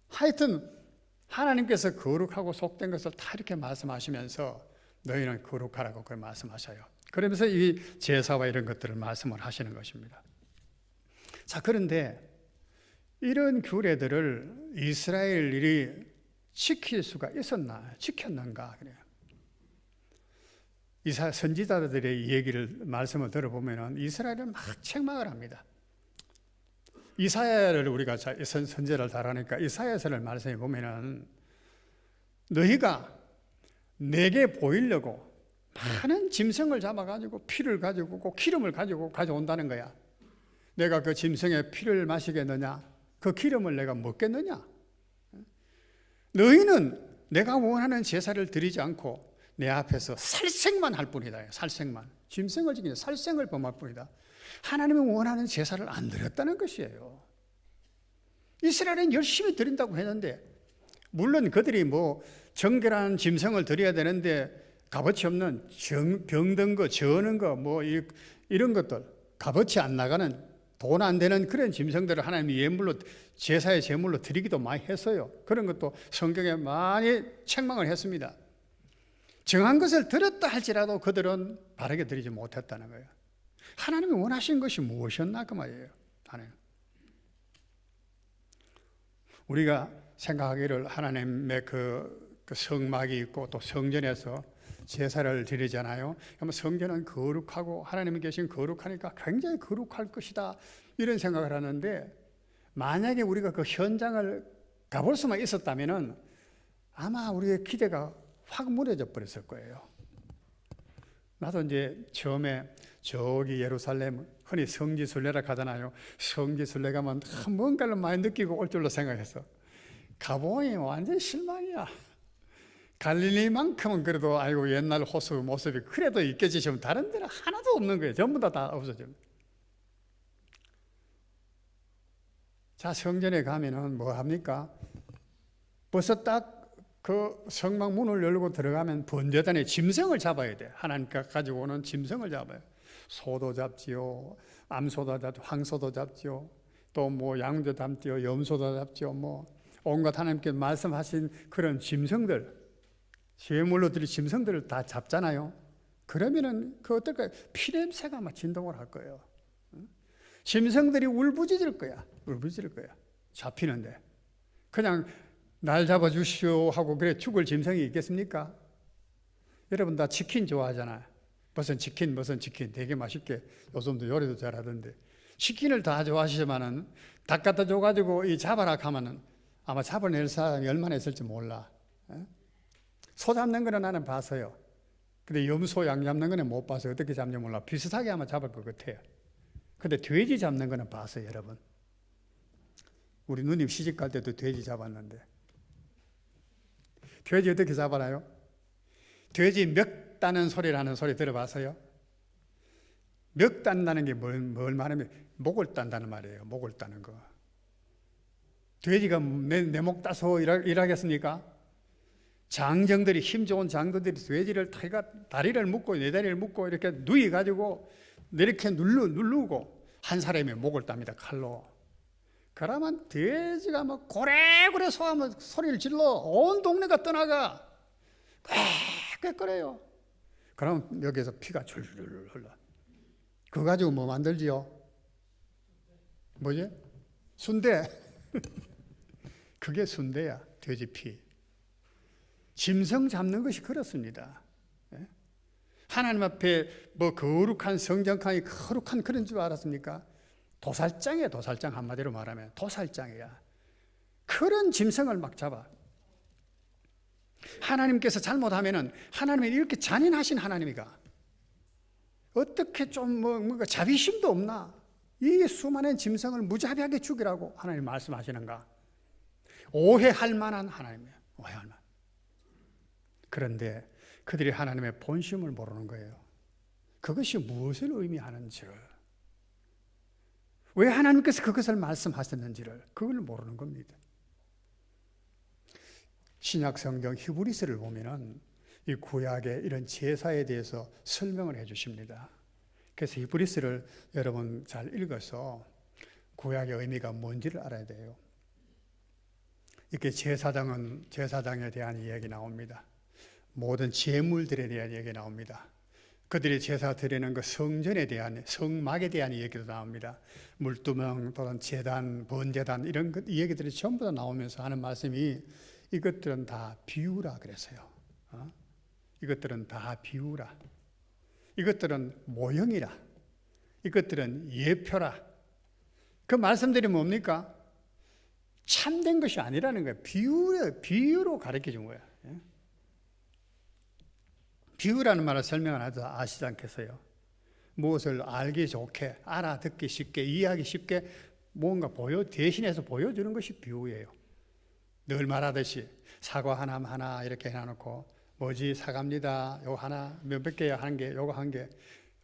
하여튼 하나님께서 거룩하고 속된 것을 다 이렇게 말씀하시면서 너희는 거룩하라고 그걸 말씀하셔요. 그러면서 이 제사와 이런 것들을 말씀을 하시는 것입니다. 자, 그런데 이런 규례들을 이스라엘이 지킬 수가 있었나, 지켰는가 그래요. 이사 선지자들의 얘기를 말씀을 들어보면은 이스라엘은 막 책망을 합니다. 이사야를 우리가 선제를 잘 하니까 이사야서를 말씀해 보면은 너희가 내게 보이려고 많은 짐승을 잡아가지고 피를 가지고 꼭 기름을 가지고 가져온다는 거야. 내가 그 짐승의 피를 마시겠느냐? 그 기름을 내가 먹겠느냐? 너희는 내가 원하는 제사를 드리지 않고 내 앞에서 살생만 할 뿐이다. 살생만. 짐승을 지키는 살생을 범할 뿐이다. 하나님이 원하는 제사를 안 드렸다는 것이에요. 이스라엘은 열심히 드린다고 했는데, 물론 그들이 뭐 정결한 짐승을 드려야 되는데 값어치 없는 병든 거, 저는 거, 이런 것들, 값어치 안 나가는 돈 안 되는 그런 짐승들을 하나님이 예물로, 제사의 제물로 드리기도 많이 했어요. 그런 것도 성경에 많이 책망을 했습니다. 정한 것을 드렸다 할지라도 그들은 바르게 드리지 못했다는 거예요. 하나님이 원하신 것이 무엇이었나 그 말이에요. 하나님. 우리가 생각하기를 하나님의 그 성막이 있고 또 성전에서 제사를 드리잖아요. 그러면 성전은 거룩하고 하나님이 계신 거룩하니까 굉장히 거룩할 것이다, 이런 생각을 하는데, 만약에 우리가 그 현장을 가볼 수만 있었다면 아마 우리의 기대가 확 무너져 버렸을 거예요. 나도 이제 처음에 저기 예루살렘, 흔히 성지순례라 가잖아요. 성지순례 가면 뭔가를 많이 느끼고 올 줄로 생각했어. 가보니 완전 실망이야. 갈릴리만큼은 그래도 아이고 옛날 호수 모습이 그래도 있겠지 싶으면 다른 데는 하나도 없는 거예요. 전부 다 없어져. 자, 성전에 가면은 뭐 합니까? 벌써 딱 그 성막 문을 열고 들어가면 번제단에 짐승을 잡아야 돼. 하나님께 가지고 오는 짐승을 잡아요. 소도 잡지요, 암소도 잡지요, 황소도 잡지요, 또 뭐 양도 잡지요, 염소도 잡지요, 뭐 온갖 하나님께 말씀하신 그런 짐승들, 제물로 드릴 짐승들을 다 잡잖아요. 그러면은 그 어떨까요? 피냄새가 막 진동을 할 거예요. 짐승들이 울부짖을 거야. 울부짖을 거야. 잡히는데. 그냥 날 잡아주시오 하고 그래 죽을 짐승이 있겠습니까? 여러분 다 치킨 좋아하잖아요. 무슨 치킨 되게 맛있게 요즘도 요리도 잘하던데, 치킨을 다 좋아하시지만은 닭 갖다 줘가지고 이 잡아라 하면은 아마 잡아낼 사람이 얼마나 있을지 몰라. 소 잡는 거는 나는 봤어요. 근데 염소, 양 잡는 거는 못 봤어요. 어떻게 잡는지 몰라. 비슷하게 아마 잡을 것 같아요. 근데 돼지 잡는 거는 봤어요, 여러분. 우리 누님 시집 갈 때도 돼지 잡았는데. 돼지 어떻게 잡아나요? 돼지 멱 따는 소리라는 소리 들어봤어요? 멱 딴다는 게 뭘 말하면 목을 딴다는 말이에요. 목을 따는 거. 돼지가 내 목 따서 일하겠습니까? 장정들이, 힘 좋은 장들이 돼지를 다리를 묶고 내 다리를 묶고 이렇게 누이가지고 이렇게 누르고 한 사람의 목을 땁니다, 칼로. 그러면 돼지가 막 고래고래 소하면 소리를 질러 온 동네가 떠나가 꽥꽥거려요. 그럼 여기에서 피가 줄줄 흘러. 그거 가지고 뭐 만들지요? 뭐지? 순대. 그게 순대야, 돼지 피. 짐승 잡는 것이 그렇습니다. 하나님 앞에 뭐 거룩한 성전칸이 거룩한 그런 줄 알았습니까? 도살장이야, 도살장. 한마디로 말하면 도살장이야. 그런 짐승을 막 잡아. 하나님께서 잘못하면은 하나님이 이렇게 잔인하신 하나님이가 어떻게 좀 뭔가 자비심도 없나? 이 수많은 짐승을 무자비하게 죽이라고 하나님 말씀하시는가? 오해할 만한 하나님이에요. 오해할 만. 그런데 그들이 하나님의 본심을 모르는 거예요. 그것이 무엇을 의미하는지를, 왜 하나님께서 그것을 말씀하셨는지를 그걸 모르는 겁니다. 신약 성경 히브리서를 보면은 이 구약의 이런 제사에 대해서 설명을 해 주십니다. 그래서 히브리서를 여러분 잘 읽어서 구약의 의미가 뭔지를 알아야 돼요. 이렇게 제사장에 대한 이야기 나옵니다. 모든 제물들에 대한 이야기 나옵니다. 그들이 제사 드리는 그 성전에 대한, 성막에 대한 이야기도 나옵니다. 물두멍 또는 제단, 번제단 이런 이 얘기들이 전부 다 나오면서 하는 말씀이 이것들은 다 비유라 그랬어요. 이것들은 다 비유라. 이것들은 모형이라. 이것들은 예표라. 그 말씀들이 뭡니까? 참된 것이 아니라는 거예요. 비유로 가르쳐 준 거예요. 비유라는 말을 설명을 하죠. 아시지 않겠어요? 무엇을 알기 좋게, 알아듣기 쉽게, 이해하기 쉽게 뭔가 대신해서 보여주는 것이 비유예요. 늘 말하듯이 사과 하나 이렇게 해놔놓고 뭐지 사과입니다. 요거 하나 몇 개야? 한 개, 요거 한 개,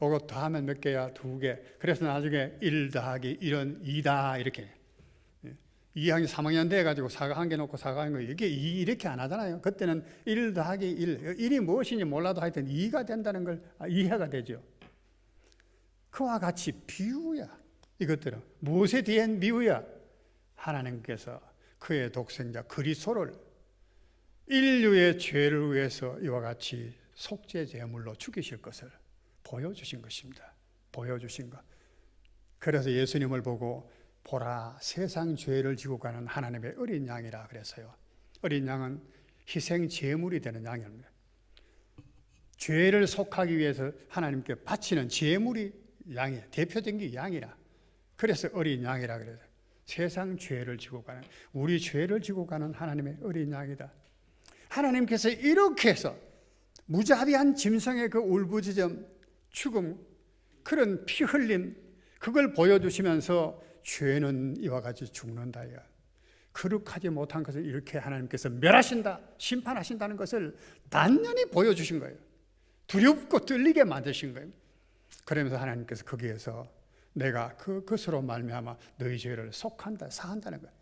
요거 더하면 몇 개야? 2개. 그래서 나중에 1 더하기 1은 2다 이렇게. 2학년, 3학년 돼가지고 사과 한 개 놓고 사과 한 거, 이게 이렇게 안 하잖아요. 그때는 1 더하기 1, 1이 무엇인지 몰라도 하여튼 2가 된다는 걸 이해가 되죠. 그와 같이 비유야. 이것들은 무엇에 대한 비유야? 하나님께서 그의 독생자 그리스도를 인류의 죄를 위해서 이와 같이 속죄 제물로 죽이실 것을 보여주신 것입니다. 보여주신 것. 그래서 예수님을 보고 보라, 세상 죄를 지고 가는 하나님의 어린 양이라 그랬어요. 어린 양은 희생 제물이 되는 양입니다. 죄를 속하기 위해서 하나님께 바치는 제물이 양이야. 대표적인 게 양이라. 그래서 어린 양이라 그래서 세상 죄를 지고 가는, 우리 죄를 지고 가는 하나님의 어린 양이다. 하나님께서 이렇게 해서 무자비한 짐승의 그 울부짖음, 죽음, 그런 피 흘림, 그걸 보여주시면서 죄는 이와 같이 죽는다. 거룩하지 못한 것을 이렇게 하나님께서 멸하신다, 심판하신다는 것을 단연히 보여주신 거예요. 두렵고 떨리게 만드신 거예요. 그러면서 하나님께서 거기에서 내가 그것으로 말미암아 너희 죄를 속한다, 사한다는 거예요.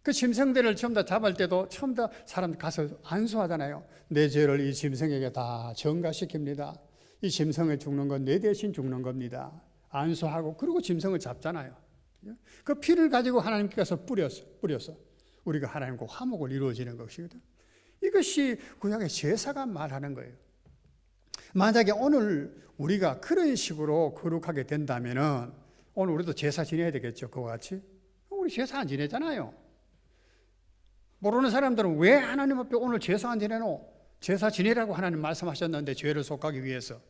그 짐승들을 처음 다 잡을 때도 처음 다 사람 가서 안수하잖아요. 내 죄를 이 짐승에게 다 전가시킵니다. 이 짐승을 죽는 건 내 대신 죽는 겁니다. 안수하고 그리고 짐승을 잡잖아요. 그 피를 가지고 하나님께서 뿌려서 우리가 하나님과 화목을 이루어지는 것이거든. 이것이 구약의 제사가 말하는 거예요. 만약에 오늘 우리가 그런 식으로 거룩하게 된다면은 오늘 우리도 제사 지내야 되겠죠. 그와 같이. 우리 제사 안 지내잖아요. 모르는 사람들은 왜 하나님 앞에 오늘 제사 안 지내노? 제사 지내라고 하나님 말씀하셨는데 죄를 속하기 위해서.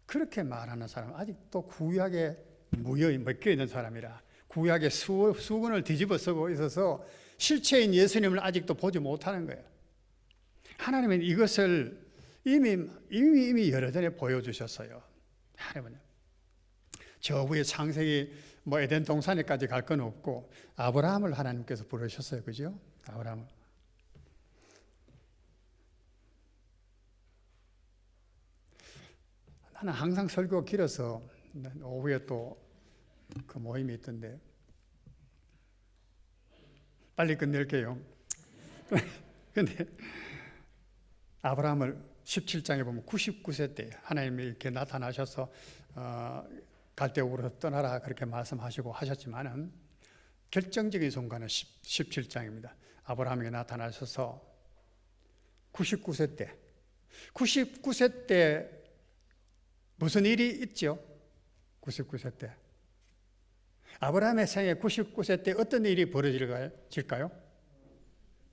그렇게 말하는 사람 아직도 구약에 묶여 있는 사람이라, 구약의 수건을 뒤집어 쓰고 있어서 실체인 예수님을 아직도 보지 못하는 거예요. 하나님은 이것을 이미 여러 전에 보여주셨어요. 하나님은 저 위에 창세기 에덴 동산에까지 갈 건 없고 아브라함을 하나님께서 부르셨어요. 그죠? 아브라함을. 나는 항상 설교가 길어서 오후에 또 그 모임이 있던데 빨리 끝낼게요. 근데 아브라함을 17장에 보면 99세 때 하나님이 이렇게 나타나셔서 갈대우로 떠나라 그렇게 말씀하시고 하셨지만은 결정적인 순간은 17장입니다. 아브라함에게 나타나셔서 99세 때 무슨 일이 있죠? 99세 때 아브라함의 생애 99세 때 어떤 일이 벌어질까요?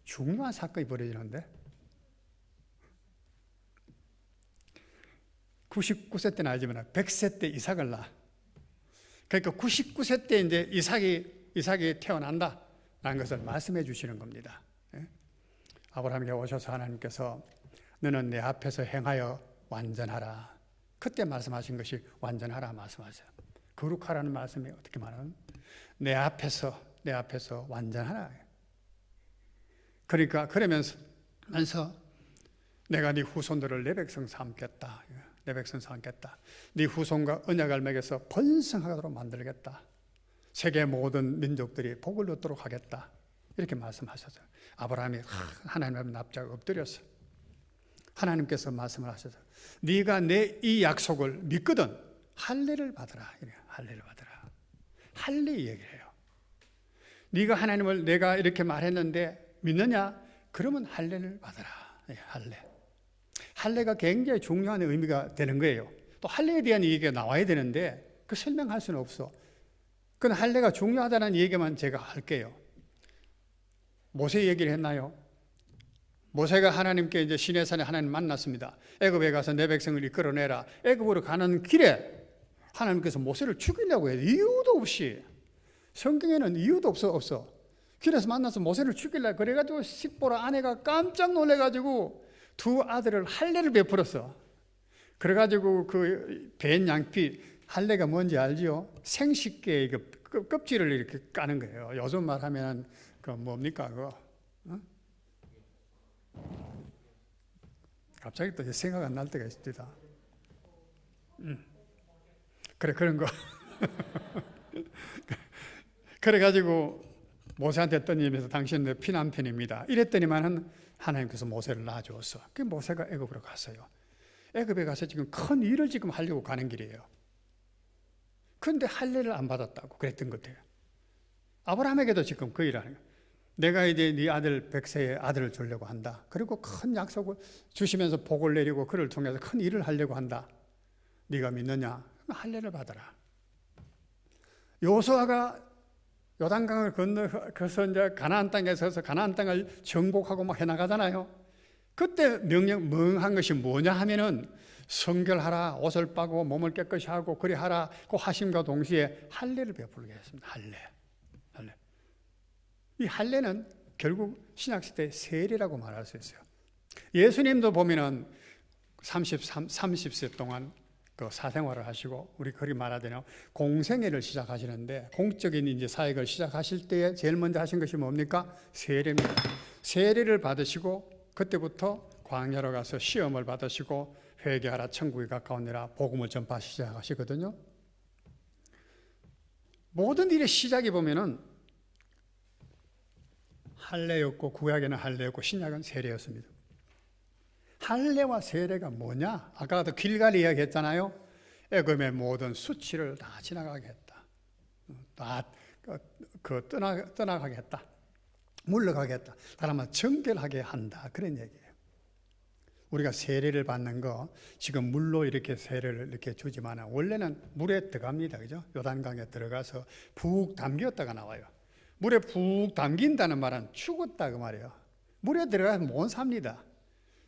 중요한 사건이 벌어지는데 99세 때는 아니지만 100세 때 이삭을 낳아. 그러니까 99세 때 이제 이삭이 태어난다라는 것을 말씀해 주시는 겁니다. 아브라함에게 오셔서 하나님께서 너는 내 앞에서 행하여 완전하라. 그때 말씀하신 것이 완전하라 말씀하세요. 거룩하라는 말씀이 어떻게 말하는? 내 앞에서 완전하라. 그러니까 그러면서 내가 네 후손들을 내 백성 삼겠다. 내 백성 삼겠다. 네 후손과 언약을 맺어서 번성하도록 만들겠다. 세계 모든 민족들이 복을 얻도록 하겠다. 이렇게 말씀하셨어요. 아브라함이 하나님 앞에 납작 엎드렸어. 하나님께서 말씀을 하셔서 네가 내 이 약속을 믿거든 할례를 받으라. 할례를 받으라. 할례 얘기를 해요. 네가 하나님을 내가 이렇게 말했는데 믿느냐? 그러면 할례를 받으라. 할례. 할례가 굉장히 중요한 의미가 되는 거예요. 또 할례에 대한 얘기가 나와야 되는데 그 설명할 수는 없어. 그건 할례가 중요하다는 얘기만 제가 할게요. 모세 얘기를 했나요? 모세가 하나님께 이제 시내산에 하나님 만났습니다. 애굽에 가서 내 백성을 이끌어내라. 애굽으로 가는 길에 하나님께서 모세를 죽이려고 해요. 이유도 없이. 성경에는 이유도 없어. 길에서 만나서 모세를 죽이려고 그래가지고 십보라 아내가 깜짝 놀래가지고 두 아들을 할례를 베풀었어. 그래가지고 그 벤 양피 할례가 뭔지 알지요? 생식계 껍질을 이렇게 까는 거예요. 요즘 말하면 그 뭡니까 그거? 갑자기 또 생각 안 날 때가 있습니다. 그래 그런 거. 그래가지고 모세한테 떠님에서 당신은 피난편입니다. 이랬더니만은 하나님께서 모세를 낳아주었어. 그 모세가 애굽으로 갔어요. 애굽에 가서 지금 큰 일을 지금 하려고 가는 길이에요. 그런데 할례를 안 받았다고 그랬던 것 같아요. 아브라함에게도 지금 그 일을 하는 거예요. 내가 이제 네 아들 백세의 아들을 주려고 한다. 그리고 큰 약속을 주시면서 복을 내리고 그를 통해서 큰 일을 하려고 한다. 네가 믿느냐? 할례를 받아라. 여호수아가 요단강을 건너서 이제 가나안 땅에 서서 가나안 땅을 정복하고 막 해나가잖아요. 그때 명령 멍한 것이 뭐냐 하면은 성결하라, 옷을 빠고 몸을 깨끗이 하고 그리 하라. 그 하심과 동시에 할례를 베풀게 했습니다. 할례. 이 할례는 결국 신약시대 세례라고 말할 수 있어요. 예수님도 보면은 30세 동안 그 사생활을 하시고 우리 그리 말하자면 공생애를 시작하시는데 공적인 이제 사역을 시작하실 때에 제일 먼저 하신 것이 뭡니까? 세례입니다. 세례를 받으시고 그때부터 광야로 가서 시험을 받으시고 회개하라 천국이 가까우니라 복음을 전파하시기 시작하시거든요. 모든 일의 시작이 보면은 할례였고 구약에는 할례였고 신약은 세례였습니다. 할례와 세례가 뭐냐? 아까도 길갈 이야기했잖아요. 애굽의 모든 수치를 다 지나가게 했다. 다 떠나가게 했다. 물러가게 했다. 다른 말 정결하게 한다. 그런 얘기예요. 우리가 세례를 받는 거 지금 물로 이렇게 세례를 이렇게 주지만 원래는 물에 들어갑니다. 그죠? 요단강에 들어가서 푹 담겼다가 나와요. 물에 푹 담긴다는 말은 죽었다 그 말이에요. 물에 들어가서 못 삽니다.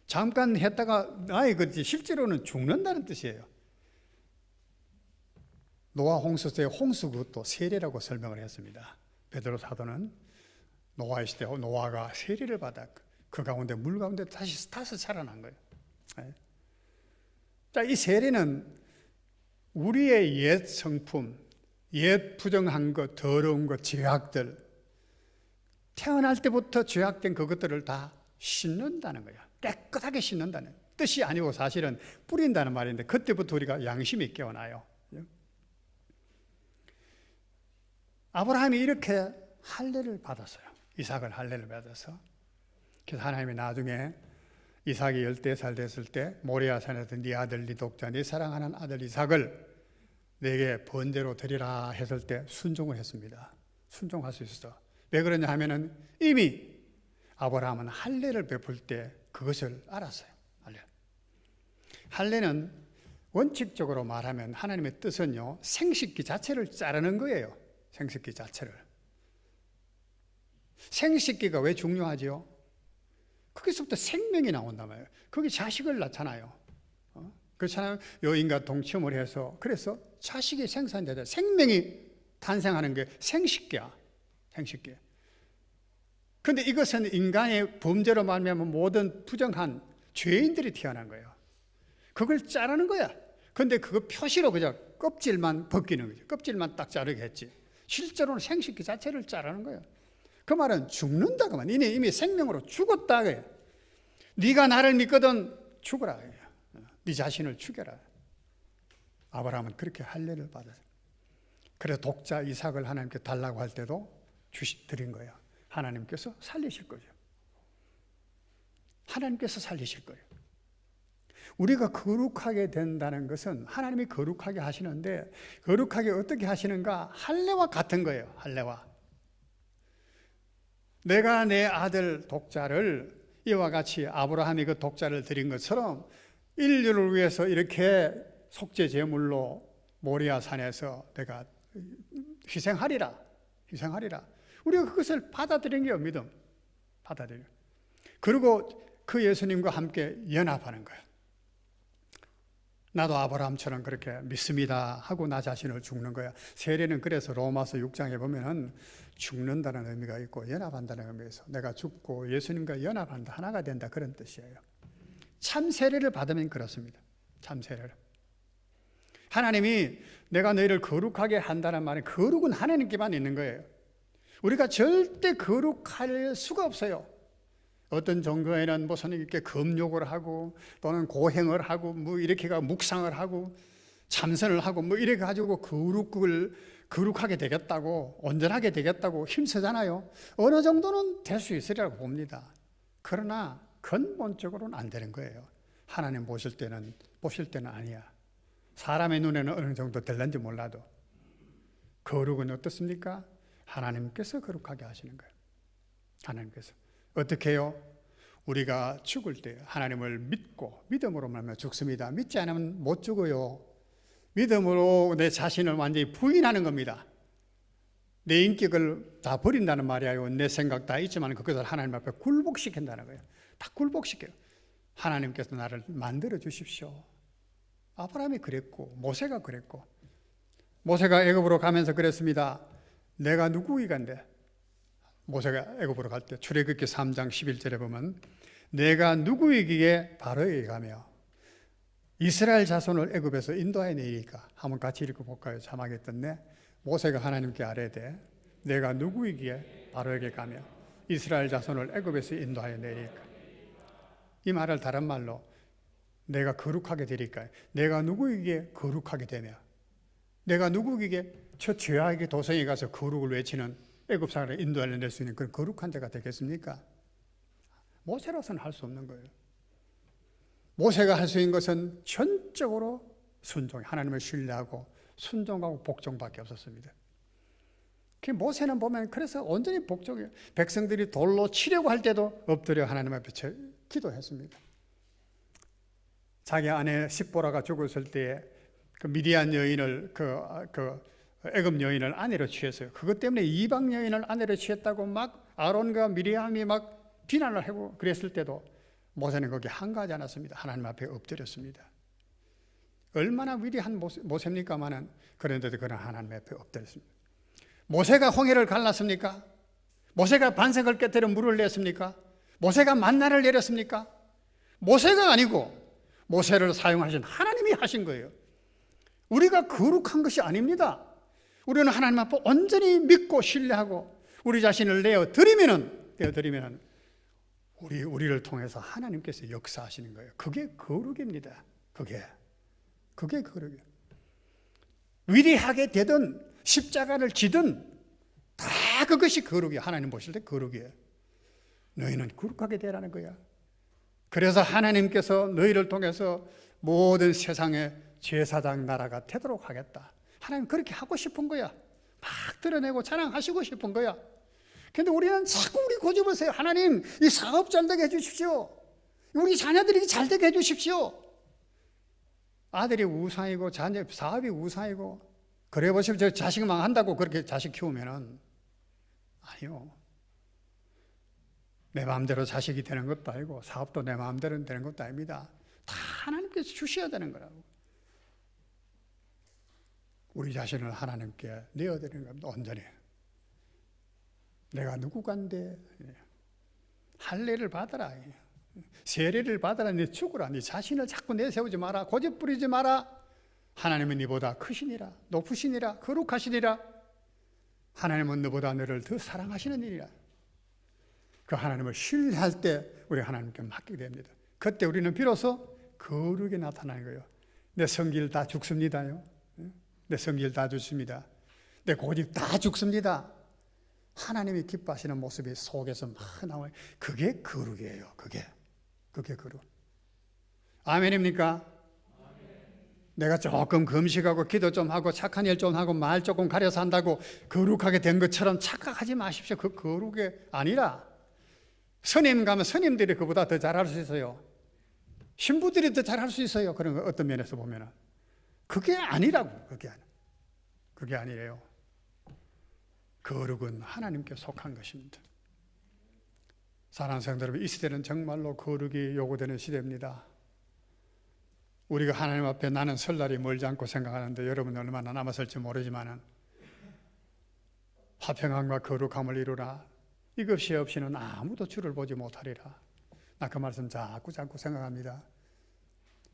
잠깐 했다가 그렇지 실제로는 죽는다는 뜻이에요. 노아 홍수 때 홍수 그것도 세례라고 설명을 했습니다. 베드로 사도는 노아의 시대 노아가 세례를 받아 그 가운데 물 가운데 다시 타서 살아난 거예요. 자, 이 세례는 우리의 옛 성품, 옛 부정한 것, 더러운 것, 죄악들 태어날 때부터 죄악된 그것들을 다 씻는다는 거야. 깨끗하게 씻는다는 뜻이 아니고 사실은 뿌린다는 말인데 그때부터 우리가 양심이 깨어나요. 아브라함이 이렇게 할례를 받았어요. 이삭을 할례를 받아서. 그래서 하나님이 나중에 이삭이 10살 됐을 때 모리아산에서 네 아들 네 독자 네 사랑하는 아들 이삭을 내게 번제로 드리라 했을 때 순종을 했습니다. 순종할 수 있었어. 왜 그러냐 하면은 이미 아브라함은 할례를 베풀 때 그것을 알았어요. 할례는 원칙적으로 말하면 하나님의 뜻은요 생식기 자체를 자르는 거예요. 생식기 자체를. 생식기가 왜 중요하지요? 거기서부터 생명이 나온단 말이에요. 거기 자식을 낳잖아요. 그렇잖아요. 여인과 동침을 해서 그래서 자식이 생산되다. 생명이 탄생하는 게 생식기야. 생식기. 그런데 이것은 인간의 범죄로 말미암아 모든 부정한 죄인들이 태어난 거예요. 그걸 자르는 거야. 그런데 그거 표시로 그저 껍질만 벗기는 거죠. 껍질만 딱 자르게 했지. 실제로는 생식기 자체를 자르는 거예요. 그 말은 죽는다 그 말. 이미 생명으로 죽었다 그래요. 네가 나를 믿거든 죽어라. 네 자신을 죽여라. 아브라함은 그렇게 할례를 받았어요. 그래서 독자 이삭을 하나님께 달라고 할 때도 드린 거예요. 하나님께서 살리실 거죠. 하나님께서 살리실 거예요. 우리가 거룩하게 된다는 것은 하나님이 거룩하게 하시는데 거룩하게 어떻게 하시는가? 할례와 같은 거예요. 할례와. 내가 내 아들 독자를 이와 같이 아브라함이 그 독자를 드린 것처럼 인류를 위해서 이렇게 속죄 제물로 모리아 산에서 내가 희생하리라. 우리가 그것을 받아들인 게 믿음. 받아들여. 그리고 그 예수님과 함께 연합하는 거예요. 나도 아브라함처럼 그렇게 믿습니다 하고 나 자신을 죽는 거야. 세례는 그래서 로마서 6장에 보면은 죽는다는 의미가 있고 연합한다는 의미가 있어. 내가 죽고 예수님과 연합한다. 하나가 된다. 그런 뜻이에요. 참 세례를 받으면 그렇습니다. 참 세례를. 하나님이 내가 너희를 거룩하게 한다는 말은 거룩은 하나님께만 있는 거예요. 우리가 절대 거룩할 수가 없어요. 어떤 종교에는 무슨 이렇게 금욕을 하고 또는 고행을 하고 뭐 이렇게 묵상을 하고 참선을 하고 뭐 이래 가지고 거룩을 거룩하게 되겠다고, 온전하게 되겠다고 힘쓰잖아요. 어느 정도는 될 수 있으리라고 봅니다. 그러나 근본적으로는 안 되는 거예요. 하나님 보실 때는 아니야. 사람의 눈에는 어느 정도 될는지 몰라도 거룩은 어떻습니까? 하나님께서 거룩하게 하시는 거예요. 하나님께서. 어떻게 해요? 우리가 죽을 때 하나님을 믿고 믿음으로 말하면 죽습니다. 믿지 않으면 못 죽어요. 믿음으로 내 자신을 완전히 부인하는 겁니다. 내 인격을 다 버린다는 말이에요. 내 생각 다 있지만 그것을 하나님 앞에 굴복시킨다는 거예요. 다 굴복시켜요. 하나님께서 나를 만들어 주십시오. 아브라함이 그랬고 모세가 그랬고, 모세가 애굽으로 가면서 그랬습니다. 내가 누구이간데, 모세가 애굽으로 갈 때 출애굽기 3장 11절에 보면 내가 누구이기에 바로에게 가며 이스라엘 자손을 애굽에서 인도하여 내리까. 한번 같이 읽어볼까요? 자막에 떴네. 모세가 하나님께 아뢰되 내가 누구이기에 바로에게 가며 이스라엘 자손을 애굽에서 인도하여 내리까. 이 말을 다른 말로 내가 거룩하게 되리까. 내가 누구이기에 거룩하게 되며, 내가 누구이기에 저 죄악의 도성에 가서 거룩을 외치는 애굽 사람을 인도하여 낼 수 있는 그런 거룩한 데가 되겠습니까? 모세로서는 할 수 없는 거예요. 모세가 할 수 있는 것은 전적으로 순종, 하나님을 신뢰하고 순종하고 복종밖에 없었습니다. 그 모세는 보면 그래서 온전히 복종해요. 백성들이 돌로 치려고 할 때도 엎드려 하나님 앞에 기도했습니다. 자기 아내 십보라가 죽었을 때 그 미디안 여인을 애굽 여인을 아내로 취했어요. 그것 때문에 이방 여인을 아내로 취했다고 막 아론과 미리암이 막 비난을 하고 그랬을 때도 모세는 거기에 한가하지 않았습니다. 하나님 앞에 엎드렸습니다. 얼마나 위대한 모세입니까마는, 그런데도 그런 하나님 앞에 엎드렸습니다. 모세가 홍해를 갈랐습니까? 모세가 반석을 깨뜨려 물을 냈습니까? 모세가 만나를 내렸습니까? 모세가 아니고 모세를 사용하신 하나님이 하신 거예요. 우리가 거룩한 것이 아닙니다. 우리는 하나님 앞에 온전히 믿고 신뢰하고 우리 자신을 내어드리면은 우리를 통해서 하나님께서 역사하시는 거예요. 그게 거룩입니다. 그게 거룩이에요. 위대하게 되든 십자가를 지든 다 그것이 거룩이에요. 하나님 보실 때 거룩이에요. 너희는 거룩하게 되라는 거야. 그래서 하나님께서 너희를 통해서 모든 세상의 제사장 나라가 되도록 하겠다. 하나님 그렇게 하고 싶은 거야. 막 드러내고 자랑하시고 싶은 거야. 근데 우리는 자꾸 우리 고집을 세요. 하나님, 이 사업 잘 되게 해주십시오. 우리 자녀들이 잘 되게 해주십시오. 아들이 우상이고 사업이 우상이고, 그래 보시면 저 자식 망한다고 그렇게 자식 키우면은 아니요. 내 마음대로 자식이 되는 것도 아니고 사업도 내 마음대로 되는 것도 아닙니다. 다 하나님께서 주셔야 되는 거라고. 우리 자신을 하나님께 내어드리는 겁니다. 온전히. 내가 누구간데 할례를 받아라, 세례를 받아라, 네 죽으라, 네 자신을 자꾸 내세우지 마라, 고집 부리지 마라. 하나님은 네보다 크시니라, 높으시니라, 거룩하시니라. 하나님은 너보다 너를 더 사랑하시는 일이라. 그 하나님을 신뢰할 때 우리 하나님께 맡기게 됩니다. 그때 우리는 비로소 거룩이 나타나는 거예요. 내 성질 다 죽습니다요. 내 성질 다 죽습니다. 내 고집 다 죽습니다. 하나님이 기뻐하시는 모습이 속에서 막 나와요. 그게 거룩이에요. 그게 거룩. 아멘입니까? 아멘. 내가 조금 금식하고 기도 좀 하고 착한 일 좀 하고 말 조금 가려서 한다고 거룩하게 된 것처럼 착각하지 마십시오. 그 거룩이 아니라 스님 가면 스님들이 그보다 더 잘할 수 있어요. 신부들이 더 잘할 수 있어요. 그런 거 어떤 면에서 보면은 그게 아니라고. 그게 아니에요. 거룩은 하나님께 속한 것입니다. 사랑하는 성도 여러분, 이 시대는 정말로 거룩이 요구되는 시대입니다. 우리가 하나님 앞에 나는 설날이 멀지 않고 생각하는데 여러분 얼마나 남았을지 모르지만 화평함과 거룩함을 이루라. 이것이 없이는 아무도 주를 보지 못하리라. 나 그 말씀 자꾸 생각합니다.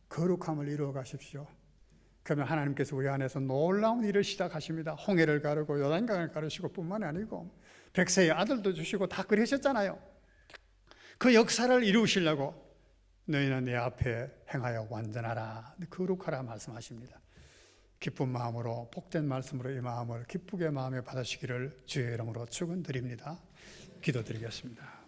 거룩함을 이루어 가십시오. 그러면 하나님께서 우리 안에서 놀라운 일을 시작하십니다. 홍해를 가르고 요단강을 가르시고 뿐만 아니고 백세의 아들도 주시고 다 그러셨잖아요. 그 역사를 이루시려고 너희는 내 앞에 행하여 완전하라, 거룩하라 말씀하십니다. 기쁜 마음으로 복된 말씀으로 이 마음을 기쁘게 마음에 받으시기를 주의 이름으로 축원드립니다. 기도드리겠습니다.